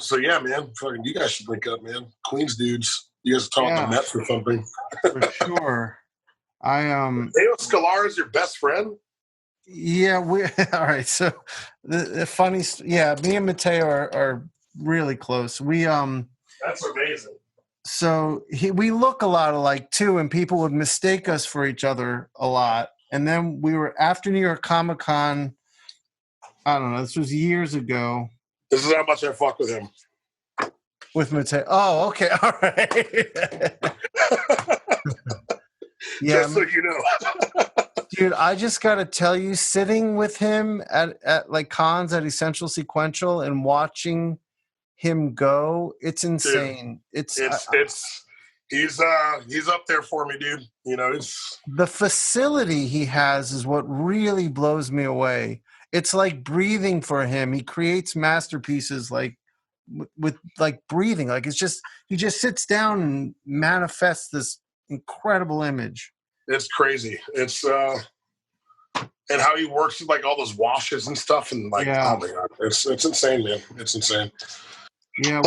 So yeah, man, fucking, you guys should link up, man. Queens dudes, you guys talk to Mets or something. For sure. Mateo Scalar is your best friend? Yeah, all right. So the funny, me and Mateo are really close. That's amazing. So we look a lot alike too, and people would mistake us for each other a lot. And then we were after New York Comic-Con. I don't know. This was years ago. This is how much I fuck with him. With Mateo. Oh, okay. All right. Yeah, just so you know. Dude, I just got to tell you, sitting with him at cons at Essential Sequential and watching him go, it's insane. Dude, he's up there for me, dude. It's the facility he has is what really blows me away. It's like breathing for him. He creates masterpieces with breathing. It's just, he just sits down and manifests this incredible image. It's crazy. It's and how he works with all those washes and stuff, and oh my god, it's insane, man. It's insane. Yeah,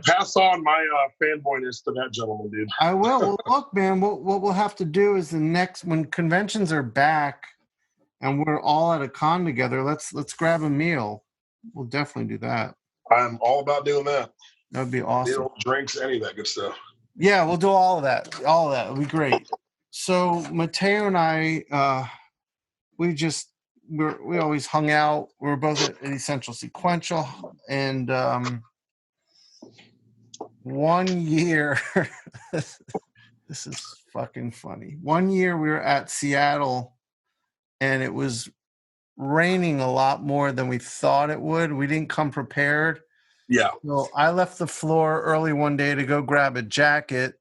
pass on my fanboyness to that gentleman, dude. I will. Well, look, man, what we'll have to do is when conventions are back and we're all at a con together, let's grab a meal. We'll definitely do that. I'm all about doing that. That'd be awesome. Meal, drinks, any of that good stuff. Yeah, we'll do all of that. All of that would be great. So Mateo and I, we always hung out. We were both at Essential Sequential, and 1 year, this is fucking funny. 1 year we were at Seattle, and it was raining a lot more than we thought it would. We didn't come prepared. Yeah. So I left the floor early one day to go grab a jacket,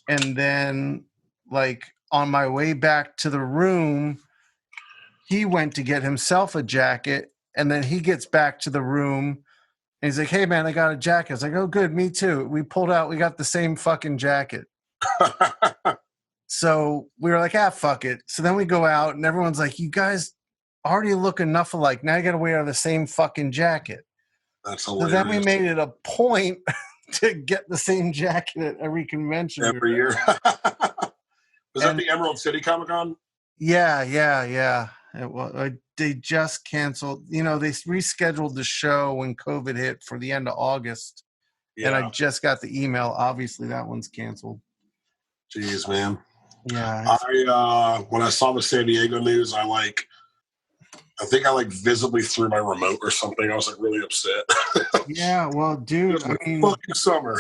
and then on my way back to the room, he went to get himself a jacket, and then he gets back to the room and he's like, hey man, I got a jacket. I was like, oh good, me too. We pulled out, we got the same fucking jacket. So we were like, fuck it. So then we go out and everyone's like, you guys already look enough alike. Now you got to wear the same fucking jacket. That's So hilarious. then we made it a point to get the same jacket at every convention. Every year. Was that the Emerald City Comic Con? Yeah. They just canceled. You know, they rescheduled the show when COVID hit for the end of August. Yeah. And I just got the email. Obviously, that one's canceled. Jeez, man. Yeah. When I saw the San Diego news, I think I visibly threw my remote or something. I was really upset. Yeah, well, dude, I mean, fucking summer.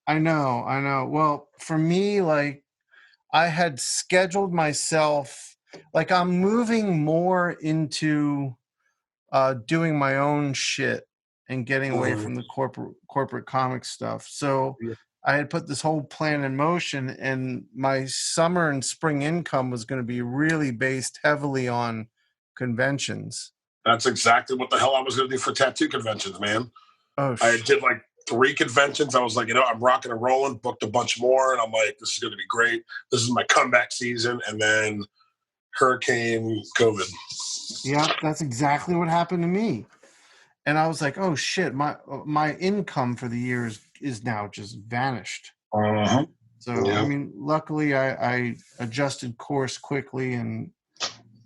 I know. Well, for me, I had scheduled myself, I'm moving more into doing my own shit and getting away from the corporate comic stuff. So I had put this whole plan in motion, and my summer and spring income was going to be really based heavily on conventions. That's exactly what the hell I was going to do for tattoo conventions, man. Oh, I did 3 conventions. I was like, I'm rocking and rolling, booked a bunch more, and I'm like, this is going to be great. This is my comeback season. And then Hurricane COVID. Yeah, that's exactly what happened to me. And I was like, oh shit, my income for the year is now just vanished. Uh-huh. So yeah. I mean, luckily I adjusted course quickly, and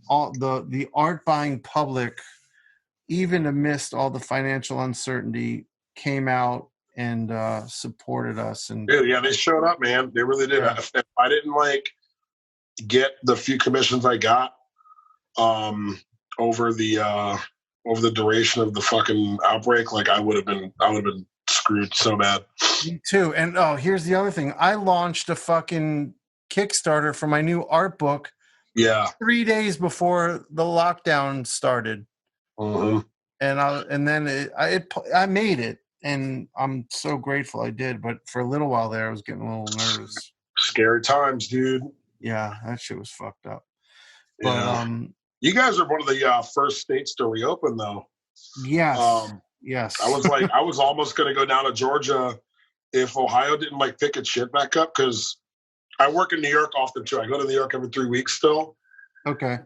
all the art buying public, even amidst all the financial uncertainty, came out and supported us. And dude, yeah, they showed up, man. They really did. Yeah. If I didn't get the few commissions I got over the duration of the fucking outbreak, I would have been screwed so bad. Me too. And here's the other thing. I launched a fucking Kickstarter for my new art book. Yeah. 3 days before the lockdown started. Mm-hmm. And then I made it, and I'm so grateful I did. But for a little while there, I was getting a little nervous. Scary times, dude. Yeah, that shit was fucked up. Yeah. But you guys are one of the first states to reopen, though. Yes. Yes. I was almost going to go down to Georgia if Ohio didn't pick its shit back up, because I work in New York often too. I go to New York every 3 weeks still. Okay.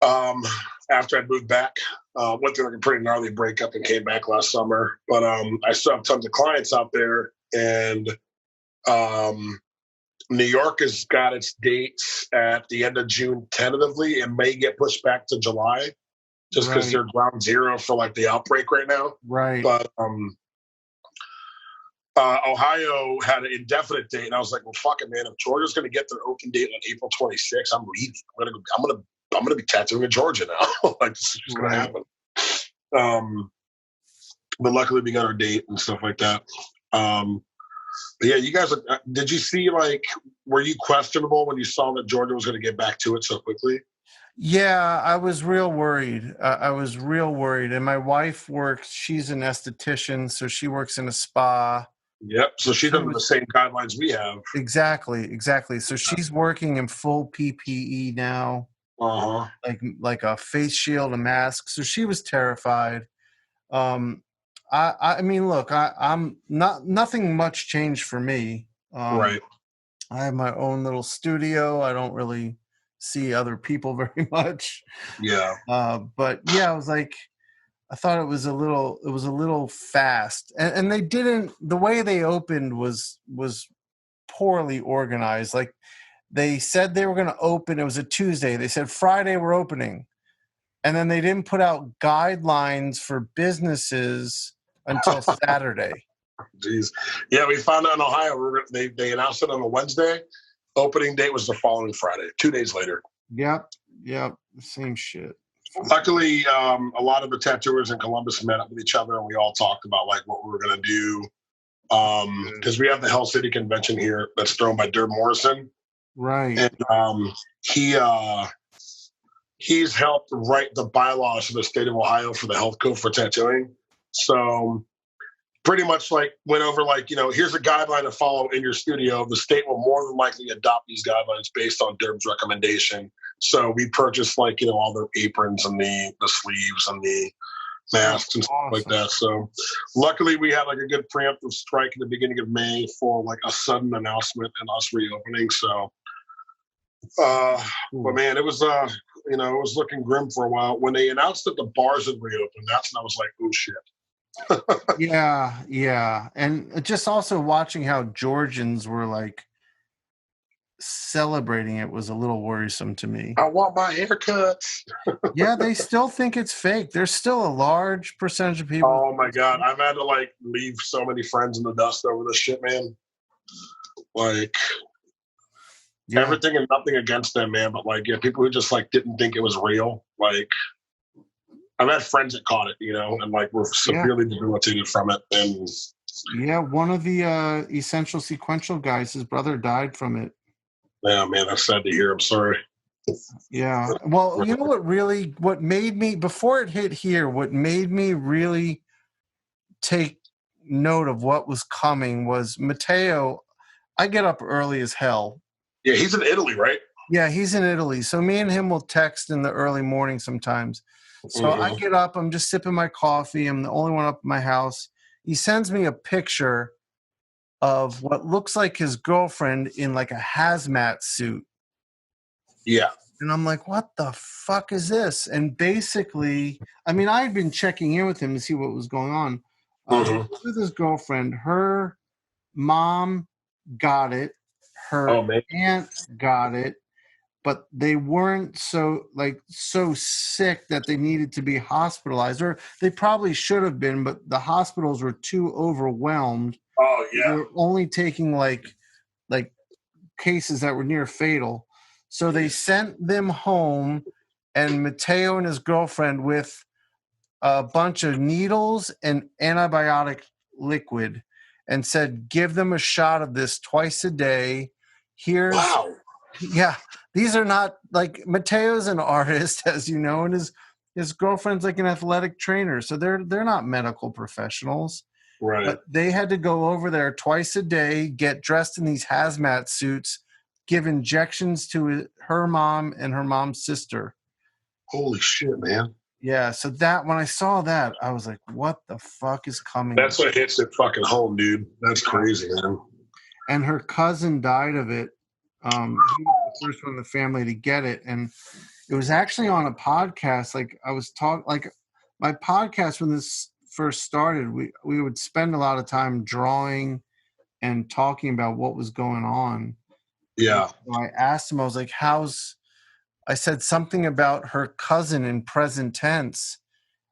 After I moved back, went through a pretty gnarly breakup and came back last summer. But I still have tons of clients out there, and New York has got its dates at the end of June tentatively. It may get pushed back to July, just because they're ground zero for the outbreak right now. Right. But Ohio had an indefinite date, and I was like, well, fuck it, man. If Georgia's going to get their open date on April 26th, I'm leaving. I'm gonna be tattooing in Georgia now. This is just going to happen. But luckily we got our date and stuff like that. But yeah, you guys, did you see, were you questionable when you saw that Georgia was going to get back to it so quickly? Yeah, I was real worried. And my wife she's an esthetician, so she works in a spa. Yep. So she's under the same guidelines we have. Exactly. So she's working in full PPE now. Uh-huh. Like a face shield, a mask. So she was terrified. I mean, look, I'm nothing much changed for me. Right. I have my own little studio. I don't really see other people very much. Yeah. But yeah, I thought it was a little fast, and they didn't. The way they opened was poorly organized. They said they were going to open. It was a Tuesday. They said Friday we're opening, and then they didn't put out guidelines for businesses until Saturday. Jeez. Yeah, we found out in Ohio. They announced it on a Wednesday. Opening date was the following Friday, 2 days later. Yep. Same shit. Luckily, a lot of the tattooers in Columbus met up with each other, and we all talked about what we were going to do. Because we have the Hell City convention here that's thrown by Derb Morrison. Right. And he's helped write the bylaws for the state of Ohio for the health code for tattooing. So pretty much went over here's a guideline to follow in your studio. The state will more than likely adopt these guidelines based on Derb's recommendation. So we purchased all their aprons and the sleeves and the masks and stuff like that. So luckily we had a good preemptive strike at the beginning of May for a sudden announcement and us reopening. So But man, it was it was looking grim for a while. When they announced that the bars had reopened, that's when I was like, oh shit. Yeah. And just also watching how Georgians were like celebrating it was a little worrisome to me. I want my haircuts. Yeah, they still think it's fake. There's still a large percentage of people. Oh my God. I've had to like leave so many friends in the dust over this shit, man. Like everything and nothing against them, man. But like, people who just like didn't think it was real. Like I've had friends that caught it, and like were severely debilitated from it. And one of the Essential Sequential guys, his brother died from it. Yeah, man, that's sad to hear. I'm sorry. Yeah. Well, you know what made me, before it hit here, what made me really take note of what was coming was Matteo. I get up early as hell. Yeah, he's in Italy, right? Yeah, he's in Italy. So me and him will text in the early morning sometimes. So I get up, I'm just sipping my coffee. I'm the only one up in my house. He sends me a picture of what looks like his girlfriend in like a hazmat suit. Yeah. And I'm like, what the fuck is this? And basically, I mean, I had been checking in with him to see what was going on. With his girlfriend, her mom got it. Her aunt got it. But they weren't so sick that they needed to be hospitalized. Or they probably should have been, but the hospitals were too overwhelmed. Oh, yeah. They were only taking like cases that were near fatal. So they sent them home, and Matteo and his girlfriend with a bunch of needles and antibiotic liquid and said, give them a shot of this twice a day. Wow. Yeah. These are not like Matteo's an artist, as you know, and his girlfriend's like an athletic trainer. So they're not medical professionals. Right. But they had to go over there twice a day, get dressed in these hazmat suits, give injections to her mom and her mom's sister. Holy shit, man. Yeah, so that when I saw that, I was like, what the fuck is coming? That's what hits it fucking home, dude. That's crazy, man. And her cousin died of it. He was the first one in the family to get it. And it was actually on a podcast. Like I was talking, like my podcast when this first started, we would spend a lot of time drawing and talking about what was going on. Yeah. So I asked him, I was like, I said something about her cousin in present tense.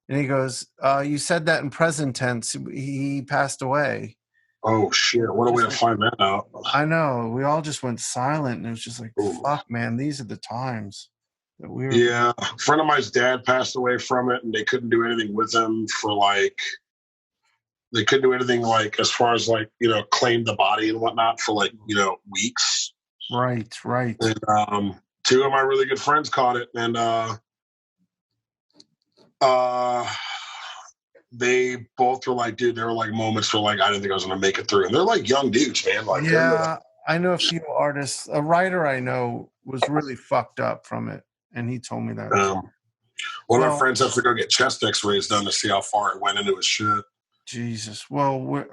And he goes, you said that in present tense. He passed away. Oh, shit. What a way to find that out. I know. We all just went silent. And it was just like, fuck, man, these are the times that we were. Yeah. A friend of mine's dad passed away from it, and they couldn't do anything with him for they couldn't do anything as far as claim the body and whatnot for weeks. Right. And two of my really good friends caught it, and they both were like, dude, there were moments where I didn't think I was gonna make it through. And they're young dudes, man. Yeah, I know a few artists. A writer I know was really fucked up from it, and he told me that. One of my friends has to go get chest X-rays done to see how far it went into his shit. Jesus. Well,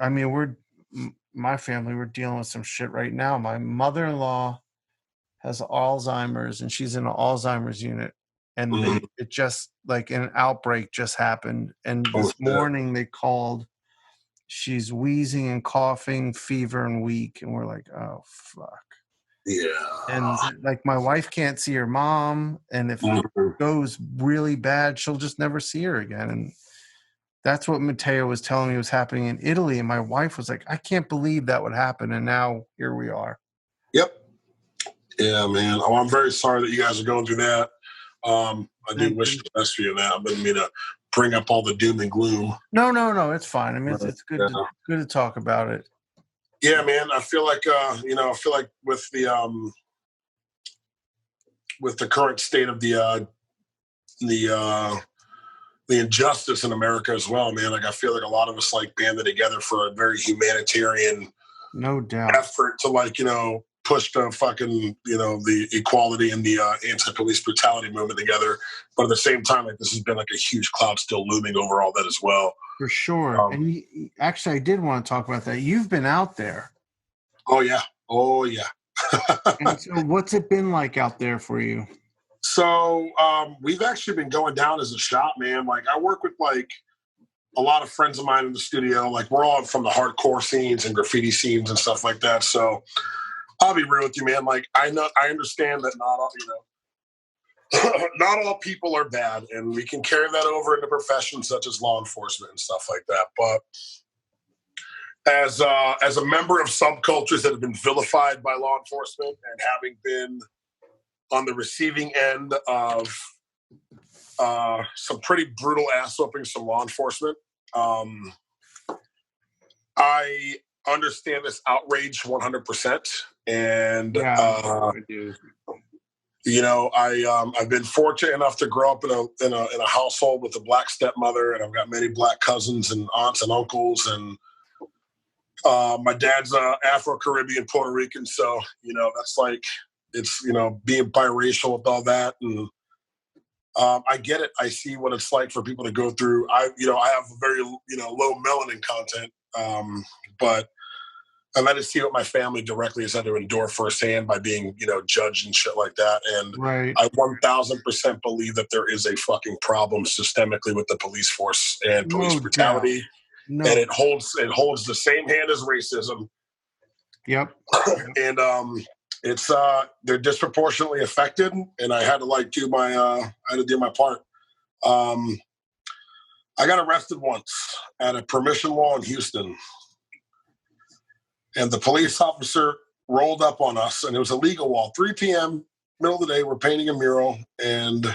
my family, we're dealing with some shit right now. My mother-in-law has Alzheimer's, and she's in an Alzheimer's unit. And it just an outbreak just happened. And this morning they called. She's wheezing and coughing, fever and weak. And we're like, oh, fuck. Yeah. And my wife can't see her mom. And if it goes really bad, she'll just never see her again. And that's what Matteo was telling me was happening in Italy. And my wife was like, I can't believe that would happen. And now here we are. Yep. Yeah, man. Oh, I'm very sorry that you guys are going through that. I do wish the best for you now. I didn't mean to bring up all the doom and gloom. No, it's fine. I mean, it's good. Yeah. Good to talk about it. Yeah, man. I feel like with the current state of the injustice in America as well, man. I feel like a lot of us banded together for a very humanitarian, no doubt, effort to push the fucking, the equality and the anti-police brutality movement together. But at the same time, this has been a huge cloud still looming over all that as well. For sure. And actually, I did want to talk about that. You've been out there. Oh, yeah. And so what's it been like out there for you? So we've actually been going down as a shop, man. Like I work with like a lot of friends of mine in the studio. Like we're all from the hardcore scenes and graffiti scenes and stuff like that. So I'll be real with you, man. Like I understand that not all, not all people are bad, and we can carry that over into professions such as law enforcement and stuff like that. But as a member of subcultures that have been vilified by law enforcement and having been on the receiving end of some pretty brutal ass whoopings from law enforcement, I understand this outrage 100%. And I do. I've been fortunate enough to grow up in a household with a black stepmother, and I've got many black cousins and aunts and uncles, and my dad's Afro-Caribbean, Puerto Rican, so that's like it's being biracial with all that, and I get it. I see what it's like for people to go through. I have very low melanin content, but I let it see what my family directly has had to endure firsthand by being, judged and shit like that. And right. I 1000% believe that there is a fucking problem systemically with the police force and police brutality. And it holds the same hand as racism. Yep. And it's they're disproportionately affected, and I had to do my part. I got arrested once at a permission wall in Houston. And the police officer rolled up on us, and it was a legal wall. 3 p.m., middle of the day, we're painting a mural, and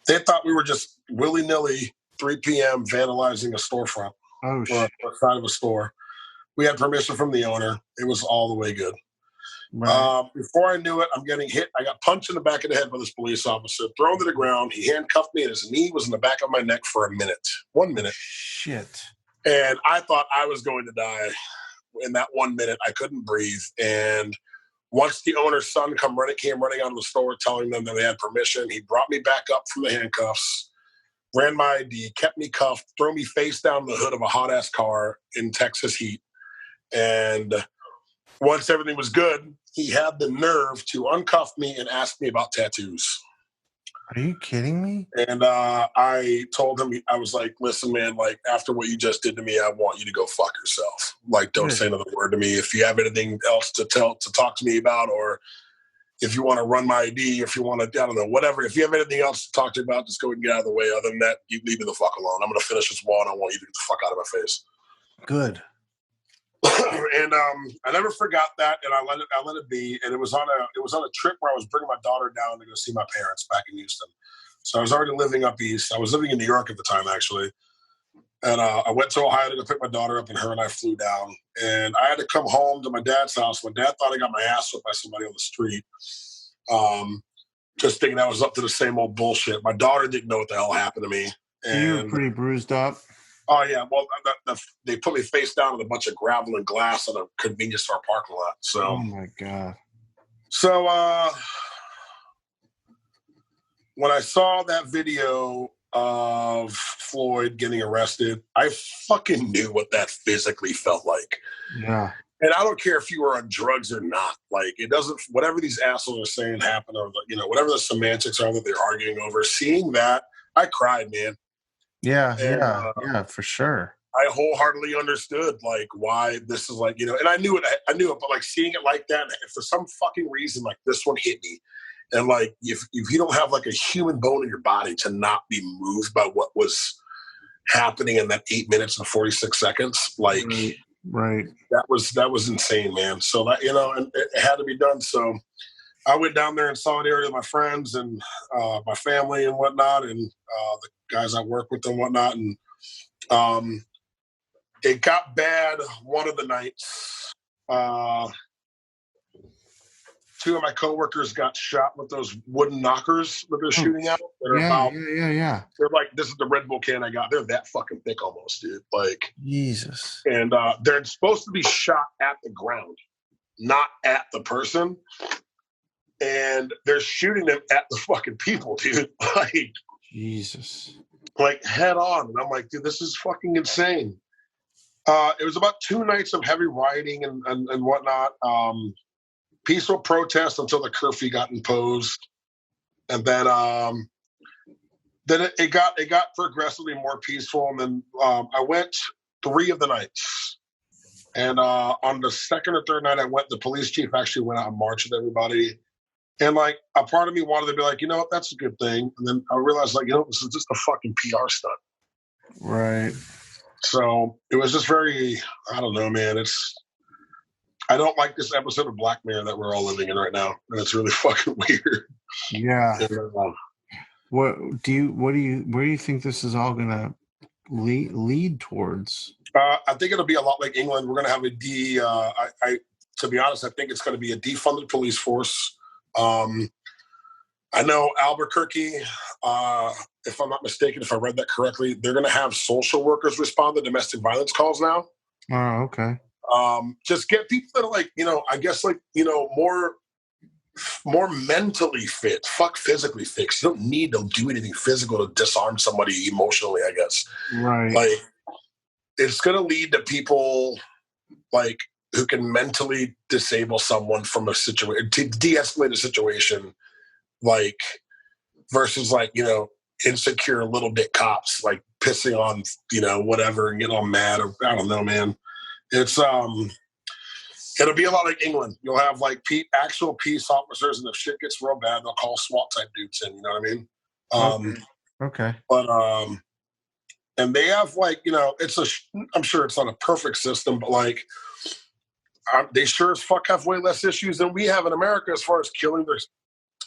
they thought we were just willy-nilly 3 p.m. vandalizing a storefront or side of a store. We had permission from the owner. It was all the way good. Right. Before I knew it, I'm getting hit. I got punched in the back of the head by this police officer, thrown to the ground. He handcuffed me, and his knee was in the back of my neck for a minute. 1 minute. Shit. And I thought I was going to die. In that 1 minute, I couldn't breathe. And once the owner's son came running out of the store telling them that they had permission, he brought me back up from the handcuffs, ran my ID, kept me cuffed, threw me face down in the hood of a hot-ass car in Texas heat. And once everything was good, he had the nerve to uncuff me and ask me about tattoos. Are you kidding me? And I told him, I was like, listen, man, like, after what you just did to me, I want you to go fuck yourself. Like, don't say another word to me. If you have anything else to talk to me about, or if you want to run my ID, if you want to, I don't know, whatever. If you have anything else to talk to me about, just go and get out of the way. Other than that, you leave me the fuck alone. I'm going to finish this wall, and I want you to get the fuck out of my face. Good. And I never forgot that, and I let it be. And it was on a trip where I was bringing my daughter down to go see my parents back in Houston. So I was already living up east. I was living in New York at the time, actually. And I went to Ohio to go pick my daughter up, and her and I flew down. And I had to come home to my dad's house. My dad thought I got my ass whipped by somebody on the street, just thinking I was up to the same old bullshit. My daughter didn't know what the hell happened to me. And you were pretty bruised up. Oh, yeah. Well, they put me face down with a bunch of gravel and glass in a convenience store parking lot. So, oh, my God. So, when I saw that video of Floyd getting arrested, I fucking knew what that physically felt like. Yeah. And I don't care if you were on drugs or not. Like, it doesn't, whatever these assholes are saying happened, or, whatever the semantics are that they're arguing over, seeing that, I cried, man. Yeah, and, for sure. I wholeheartedly understood, like, why this is like, and I knew it, but like seeing it like that, and for some fucking reason, like this one hit me. And like, if you don't have like a human bone in your body to not be moved by what was happening in that 8 minutes and 46 seconds, like, right. That was insane, man. So that, and it had to be done. So I went down there in solidarity with my friends and my family and whatnot, and the guys I work with and whatnot. And it got bad one of the nights. 2 of my coworkers got shot with those wooden knockers that they're shooting out. Yeah. They're like, this is the Red Bull can I got. They're that fucking thick almost, dude. Like, Jesus. And they're supposed to be shot at the ground, not at the person. And they're shooting them at the fucking people, dude. Like, Jesus. Like, head on. And I'm like, dude, this is fucking insane. It was about 2 nights of heavy rioting and whatnot. peaceful protest until the curfew got imposed, and then it got progressively more peaceful. And then I went 3 of the nights, and on the second or third night I went, the police chief actually went out and marched with everybody. And like a part of me wanted to be like, you know what, that's a good thing. And then I realized, like, you know, this is just a fucking PR stunt. Right. So it was just very, I don't know, man. I don't like this episode of Black Mirror that we're all living in right now, and it's really fucking weird. Yeah. And, where do you think this is all gonna lead towards? I think it'll be a lot like England. We're gonna have to be honest, I think it's gonna be a defunded police force. I know Albuquerque, if I'm not mistaken, if I read that correctly, they're going to have social workers respond to domestic violence calls now. Oh, okay. Just get people that are like, you know, I guess like, you know, more mentally fit, fuck physically fit. You don't need to do anything physical to disarm somebody emotionally, I guess. Right. Like, it's going to lead to people like who can mentally disable someone from a situation, to de-escalate a situation, like, versus like, you know, insecure little dick cops, like pissing on, you know, whatever and getting all mad, or I don't know, man. It's, it'll be a lot like England. You'll have like actual peace officers, and if shit gets real bad, they'll call SWAT type dudes in, you know what I mean? Okay. But, and they have like, you know, I'm sure it's not a perfect system, but like, they sure as fuck have way less issues than we have in America as far as killing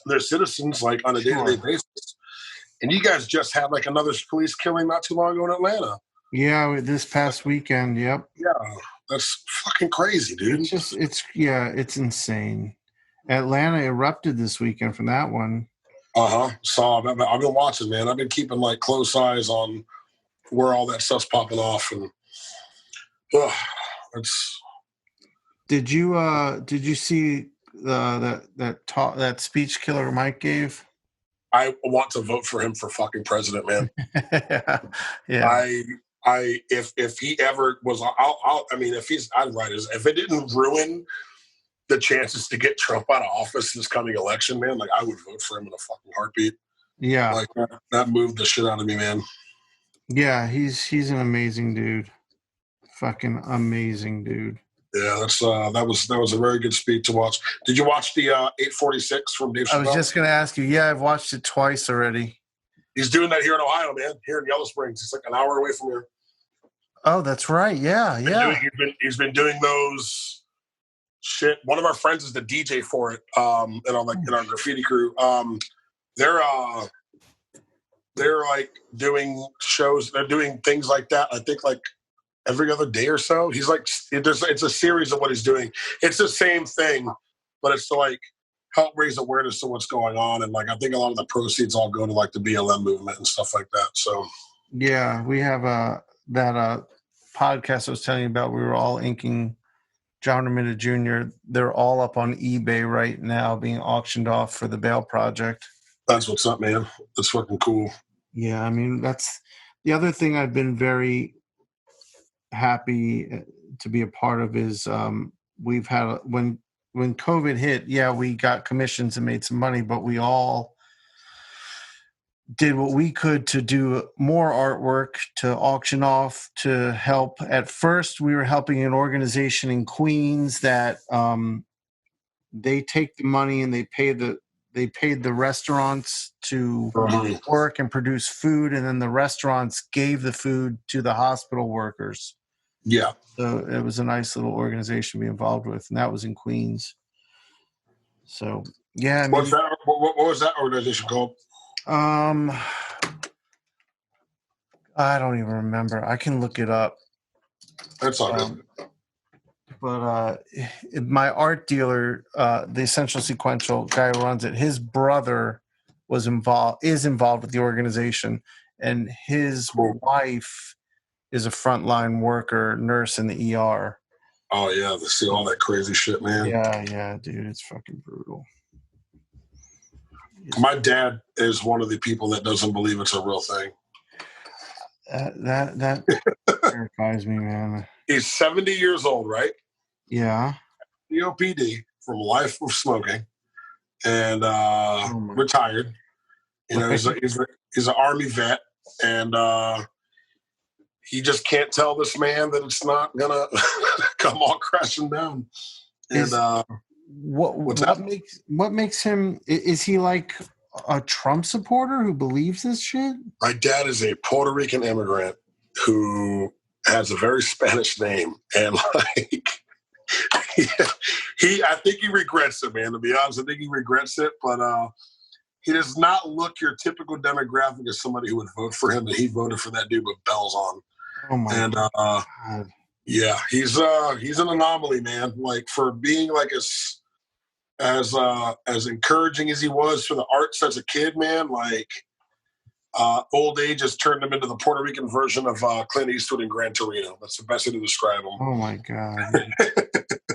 their citizens like on a day-to-day basis. And you guys just had like another police killing not too long ago in Atlanta. Yeah, this past weekend. Yep. Yeah, that's fucking crazy, dude. It's insane. Atlanta erupted this weekend from that one. So I've been watching, man. I've been keeping like close eyes on where all that stuff's popping off, and it's. Did you see that speech Killer Mike gave? I want to vote for him for fucking president, man. Yeah. If he ever was, I'd write his, if it didn't ruin the chances to get Trump out of office this coming election, man, like I would vote for him in a fucking heartbeat. Yeah. Like that moved the shit out of me, man. Yeah, he's an amazing dude. Fucking amazing dude. Yeah, that was a very good speech to watch. Did you watch the 846 from Dave Chappelle? I was just going to ask you. Yeah, I've watched it twice already. He's doing that here in Ohio, man. Here in Yellow Springs, it's like an hour away from here. Oh, that's right. Yeah, He's been doing those shit. One of our friends is the DJ for it, and on like in our graffiti crew. They're like doing shows. They're doing things like that. I think like every other day or so. He's like, it's a series of what he's doing. It's the same thing, but it's to like help raise awareness to what's going on. And like, I think a lot of the proceeds all go to like the BLM movement and stuff like that. So yeah, we have that podcast I was telling you about. We were all inking John Romita Jr. They're all up on eBay right now being auctioned off for the Bail Project. That's what's up, man. That's fucking cool. Yeah, I mean, that's the other thing I've been very happy to be a part of is we've had when COVID hit, yeah, we got commissions and made some money, but we all did what we could to do more artwork, to auction off, to help. At first, we were helping an organization in Queens that they take the money and they paid the restaurants to work and produce food, and then the restaurants gave the food to the hospital workers. Yeah. So it was a nice little organization to be involved with, and that was in Queens. So, yeah. I mean, what was that organization called? I don't even remember. I can look it up. That's all good. But my art dealer, the Essential Sequential guy who runs it, his brother is involved with the organization, and his wife is a frontline worker, nurse in the ER. Oh yeah, to see all that crazy shit, man. Yeah, dude, it's fucking brutal. My dad is one of the people that doesn't believe it's a real thing. That terrifies me, man. He's 70 years old, right? Yeah. COPD, from a life of smoking and retired. You know, he's an Army vet, and he just can't tell this man that it's not gonna come all crashing down. And what makes him? Is he like a Trump supporter who believes this shit? My dad is a Puerto Rican immigrant who has a very Spanish name, and like I think he regrets it, man. To be honest, I think he regrets it, but he does not look your typical demographic as somebody who would vote for him, and he voted for that dude with bells on. Oh my God. Yeah, he's an anomaly, man. Like for being like as encouraging as he was for the arts as a kid, man. Like old age has turned him into the Puerto Rican version of Clint Eastwood in Gran Torino. That's the best way to describe him. Oh my God.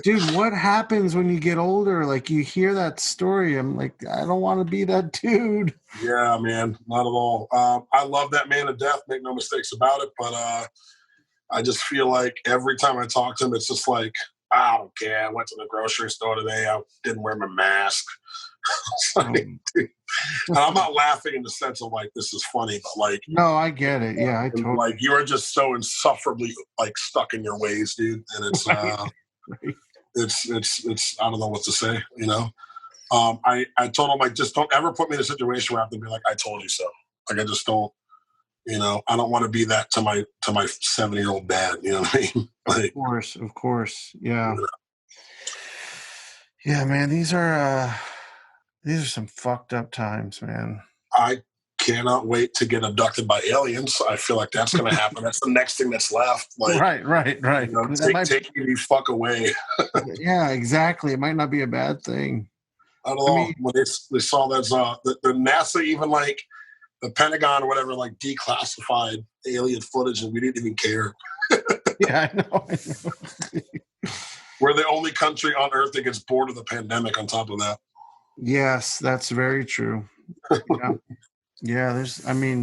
Dude, what happens when you get older? Like you hear that story, I'm like, I don't want to be that dude. Yeah, man, not at all. I love that man to death, make no mistakes about it, but I just feel like every time I talk to him, it's just like, I don't care. I went to the grocery store today. I didn't wear my mask. Like, dude. And I'm not laughing in the sense of like, this is funny, but like. No, I get it. Yeah, I totally. Like, you are just so insufferably like stuck in your ways, dude. And it's, it's, I don't know what to say, you know? I told him, like, just don't ever put me in a situation where I have to be like, I told you so. Like, I just don't. You know, I don't want to be that to my 70-year-old dad. You know what I mean? Like, of course, yeah. Yeah, man. These are some fucked up times, man. I cannot wait to get abducted by aliens. I feel like that's going to happen. That's the next thing that's left. Like, right. You know, take me the fuck away. Yeah, exactly. It might not be a bad thing. I don't know. When they saw that, the NASA even like. The Pentagon or whatever, like, declassified alien footage, and we didn't even care. Yeah, I know. We're the only country on Earth that gets bored of the pandemic on top of that. Yes, that's very true. Yeah,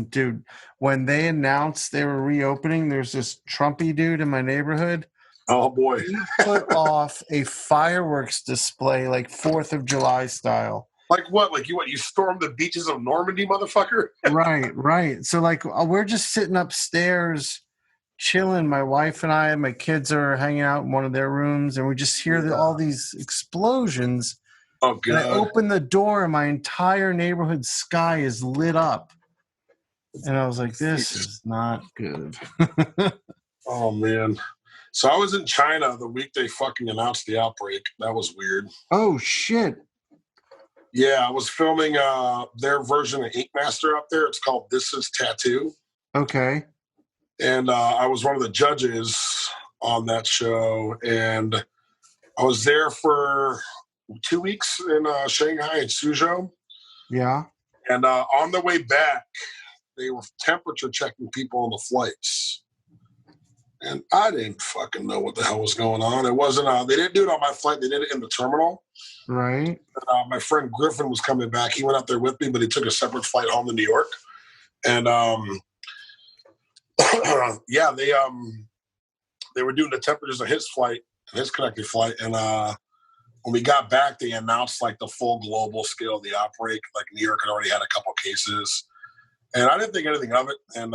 dude, when they announced they were reopening, there's this Trumpy dude in my neighborhood. Oh, boy. He put off a fireworks display like 4th of July style. Like what? Like you stormed the beaches of Normandy, motherfucker? Right. So like we're just sitting upstairs chilling. My wife and I, my kids are hanging out in one of their rooms, and we just hear all these explosions. Oh, God. And I open the door, and my entire neighborhood sky is lit up. And I was like, this is not good. Oh, man. So I was in China the week they fucking announced the outbreak. That was weird. Oh, shit. Yeah, I was filming their version of Ink Master up there. It's called This Is Tattoo. Okay. And I was one of the judges on that show. And I was there for 2 weeks in Shanghai and Suzhou. Yeah. And on the way back, they were temperature checking people on the flights. And I didn't fucking know what the hell was going on. It wasn't, they didn't do it on my flight. They did it in the terminal. Right. My friend Griffin was coming back. He went out there with me, but he took a separate flight home to New York. And yeah, they were doing the temperatures of his flight, his connected flight. And when we got back, they announced like the full global scale of the outbreak. Like New York had already had a couple cases. And I didn't think anything of it. And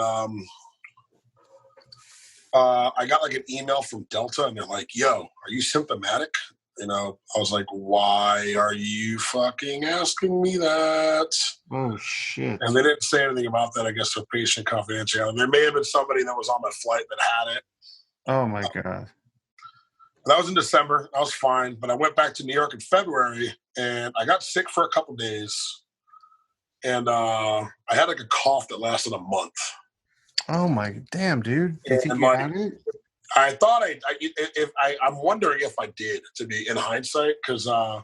I got like an email from Delta, and they're like, yo, are you symptomatic? You know, I was like, why are you fucking asking me that? Oh, shit. And they didn't say anything about that, I guess, for patient confidentiality. There may have been somebody that was on my flight that had it. Oh, my God. That was in December. I was fine. But I went back to New York in February, and I got sick for a couple days. And I had like a cough that lasted a month. Oh my damn, dude! You think you had it? I thought I'm wondering if I did, to be in hindsight, because I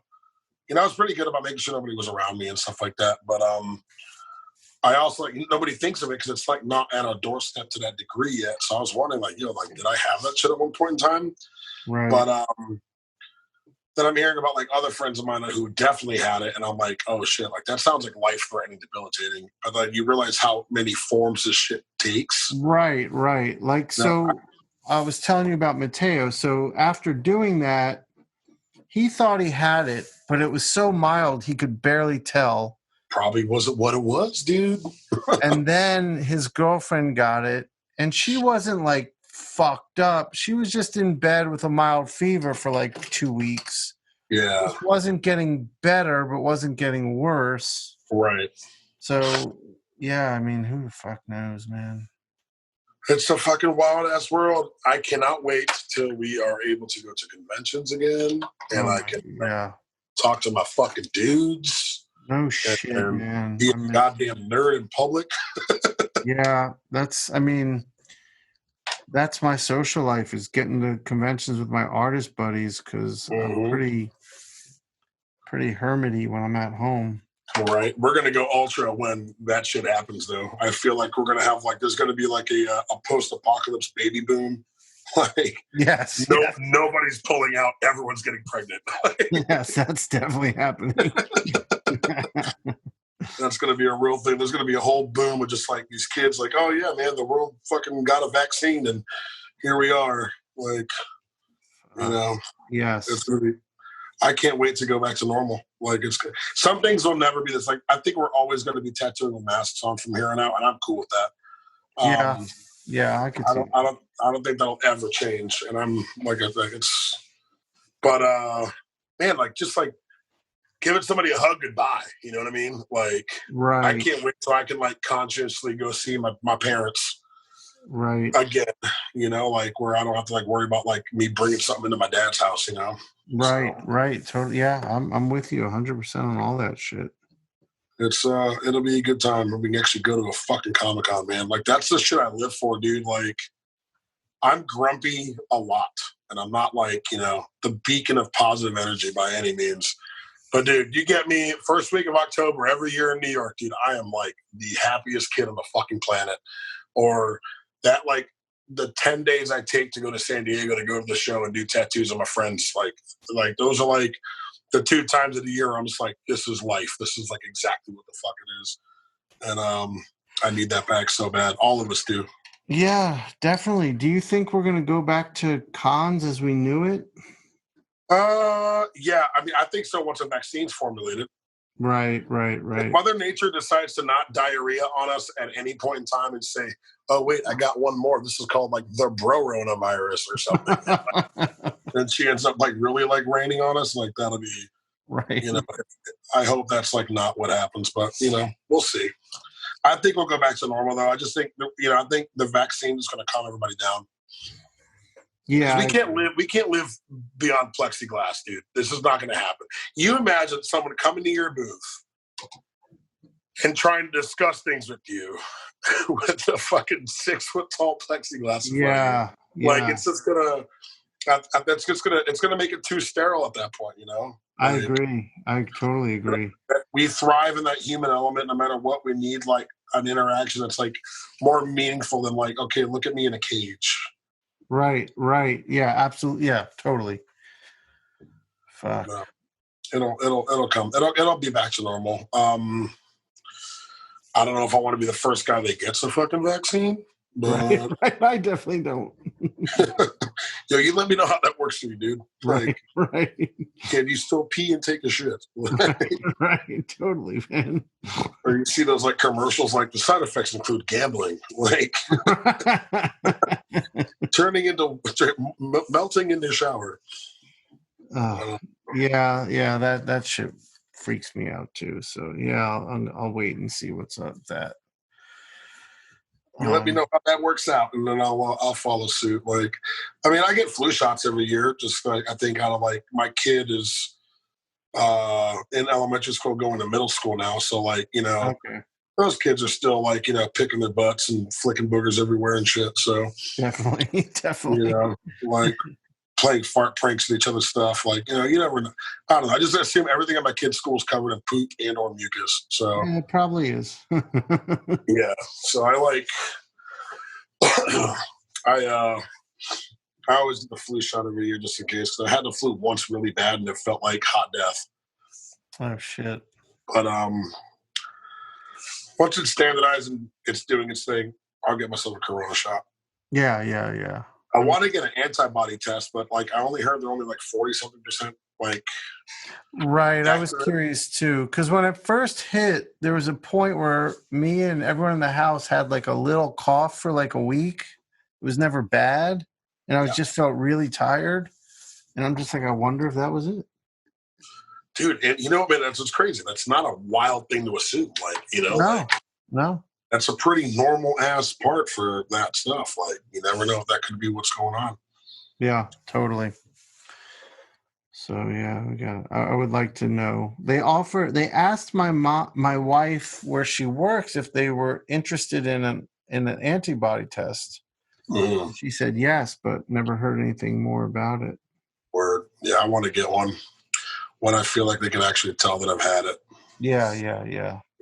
was pretty good about making sure nobody was around me and stuff like that. But I also nobody thinks of it because it's like not at a doorstep to that degree yet. So I was wondering, did I have that shit at one point in time? Right. But then I'm hearing about other friends of mine who definitely had it, and I'm like, oh shit, that sounds like life-threatening, debilitating. But then you realize how many forms this shit takes. Right. So I was telling you about Mateo. So after doing that, he thought he had it, but it was so mild he could barely tell. Probably wasn't what it was, dude. And then his girlfriend got it, and she wasn't like fucked up. She was just in bed with a mild fever for like 2 weeks. Yeah. It wasn't getting better, but wasn't getting worse. Right. So, yeah, I mean, who the fuck knows, man? It's a fucking wild-ass world. I cannot wait till we are able to go to conventions again, and I can talk to my fucking dudes. No shit, man. Be a goddamn nerd in public. Yeah, that's my social life, is getting to conventions with my artist buddies, because I'm pretty hermity when I'm at home. Right. We're going to go ultra when that shit happens, though. I feel like we're going to have there's going to be like a post-apocalypse baby boom. Yes. Nobody's pulling out. Everyone's getting pregnant. Yes, that's definitely happening. That's going to be a real thing. There's going to be a whole boom of just like these kids like, oh, yeah, man, the world fucking got a vaccine and here we are. Yes. It's going to be, I can't wait to go back to normal. Some things will never be this. I think we're always going to be tattooing with masks on from here on out, and I'm cool with that. Yeah, I could. I don't think that'll ever change, and I'm like, I think it's. But man, just giving somebody a hug goodbye. You know what I mean? Right. I can't wait till I can consciously go see my parents. Right. Again, where I don't have to worry about me bringing something into my dad's house. Right. So, right. Totally. Yeah, I'm with you 100% on all that shit. It's it'll be a good time when we can actually go to a fucking Comic-Con, man. That's the shit I live for, dude. I'm grumpy a lot, and I'm not the beacon of positive energy by any means. But dude, you get me first week of October every year in New York, dude. I am the happiest kid on the fucking planet. Or that the 10 days I take to go to San Diego to go to the show and do tattoos on my friends, those are the 2 times of the year I'm just this is life. This is exactly what the fuck it is. And I need that back so bad. All of us do. Yeah, definitely. Do you think we're gonna go back to cons as we knew it? Yeah, I mean I think so once a vaccine's formulated. Right. If Mother Nature decides to not diarrhea on us at any point in time and say, oh, wait, I got one more. This is called the Broronavirus or something. And she ends up really raining on us. That'll be, right. I hope that's not what happens, but we'll see. I think we'll go back to normal though. I just think, I think the vaccine is going to calm everybody down. Yeah, we can't live beyond plexiglass, dude. This is not going to happen. You imagine someone coming to your booth and trying to discuss things with you with a fucking 6-foot-tall plexiglass. Yeah. It's just gonna. It's gonna make it too sterile at that point. I agree. I totally agree. We thrive in that human element, no matter what we need. An interaction that's more meaningful than okay, look at me in a cage. Right. Yeah, absolutely. Yeah, totally. Fuck. No, it'll come. It'll be back to normal. I don't know if I want to be the first guy that gets a fucking vaccine, but right. I definitely don't. Yo, you let me know how that works for you, dude. Right. Can you still pee and take a shit? Right, totally, man. Or you see those commercials the side effects include gambling, turning into melting in the shower. Yeah, that shit freaks me out too. So yeah, I'll wait and see what's up with that. You let me know how that works out, and then I'll follow suit. I get flu shots every year. Just I think out of my kid is in elementary school, going to middle school now. So okay. Those kids are still picking their butts and flicking boogers everywhere and shit. So definitely. Playing fart pranks and each other's stuff. You never know. I don't know. I just assume everything at my kid's school is covered in poop and or mucus. So yeah, it probably is. yeah. So I I always do the flu shot every year just in case. I had the flu once really bad and it felt like hot death. Oh shit. But once it's standardized and it's doing its thing, I'll get myself a corona shot. Yeah. I want to get an antibody test, but I only heard they're only 40-something% like Right. I was accurate? curious too. Because when it first hit, there was a point where me and everyone in the house had like a little cough for like a week. It was never bad. And I was Yeah. just felt really tired. And I'm just like, I wonder if that was it. Dude, and you know what, man, that's what's crazy. That's not a wild thing to assume. Like, you know, No. that's a pretty normal ass part for that stuff. Like, you never know if that could be what's going on. Yeah, totally. So yeah, I would like to know. They asked my wife where she works if they were interested in an antibody test. Mm. She said yes, but never heard anything more about it. Or yeah, I want to get one when I feel like they can actually tell that I've had it. Yeah.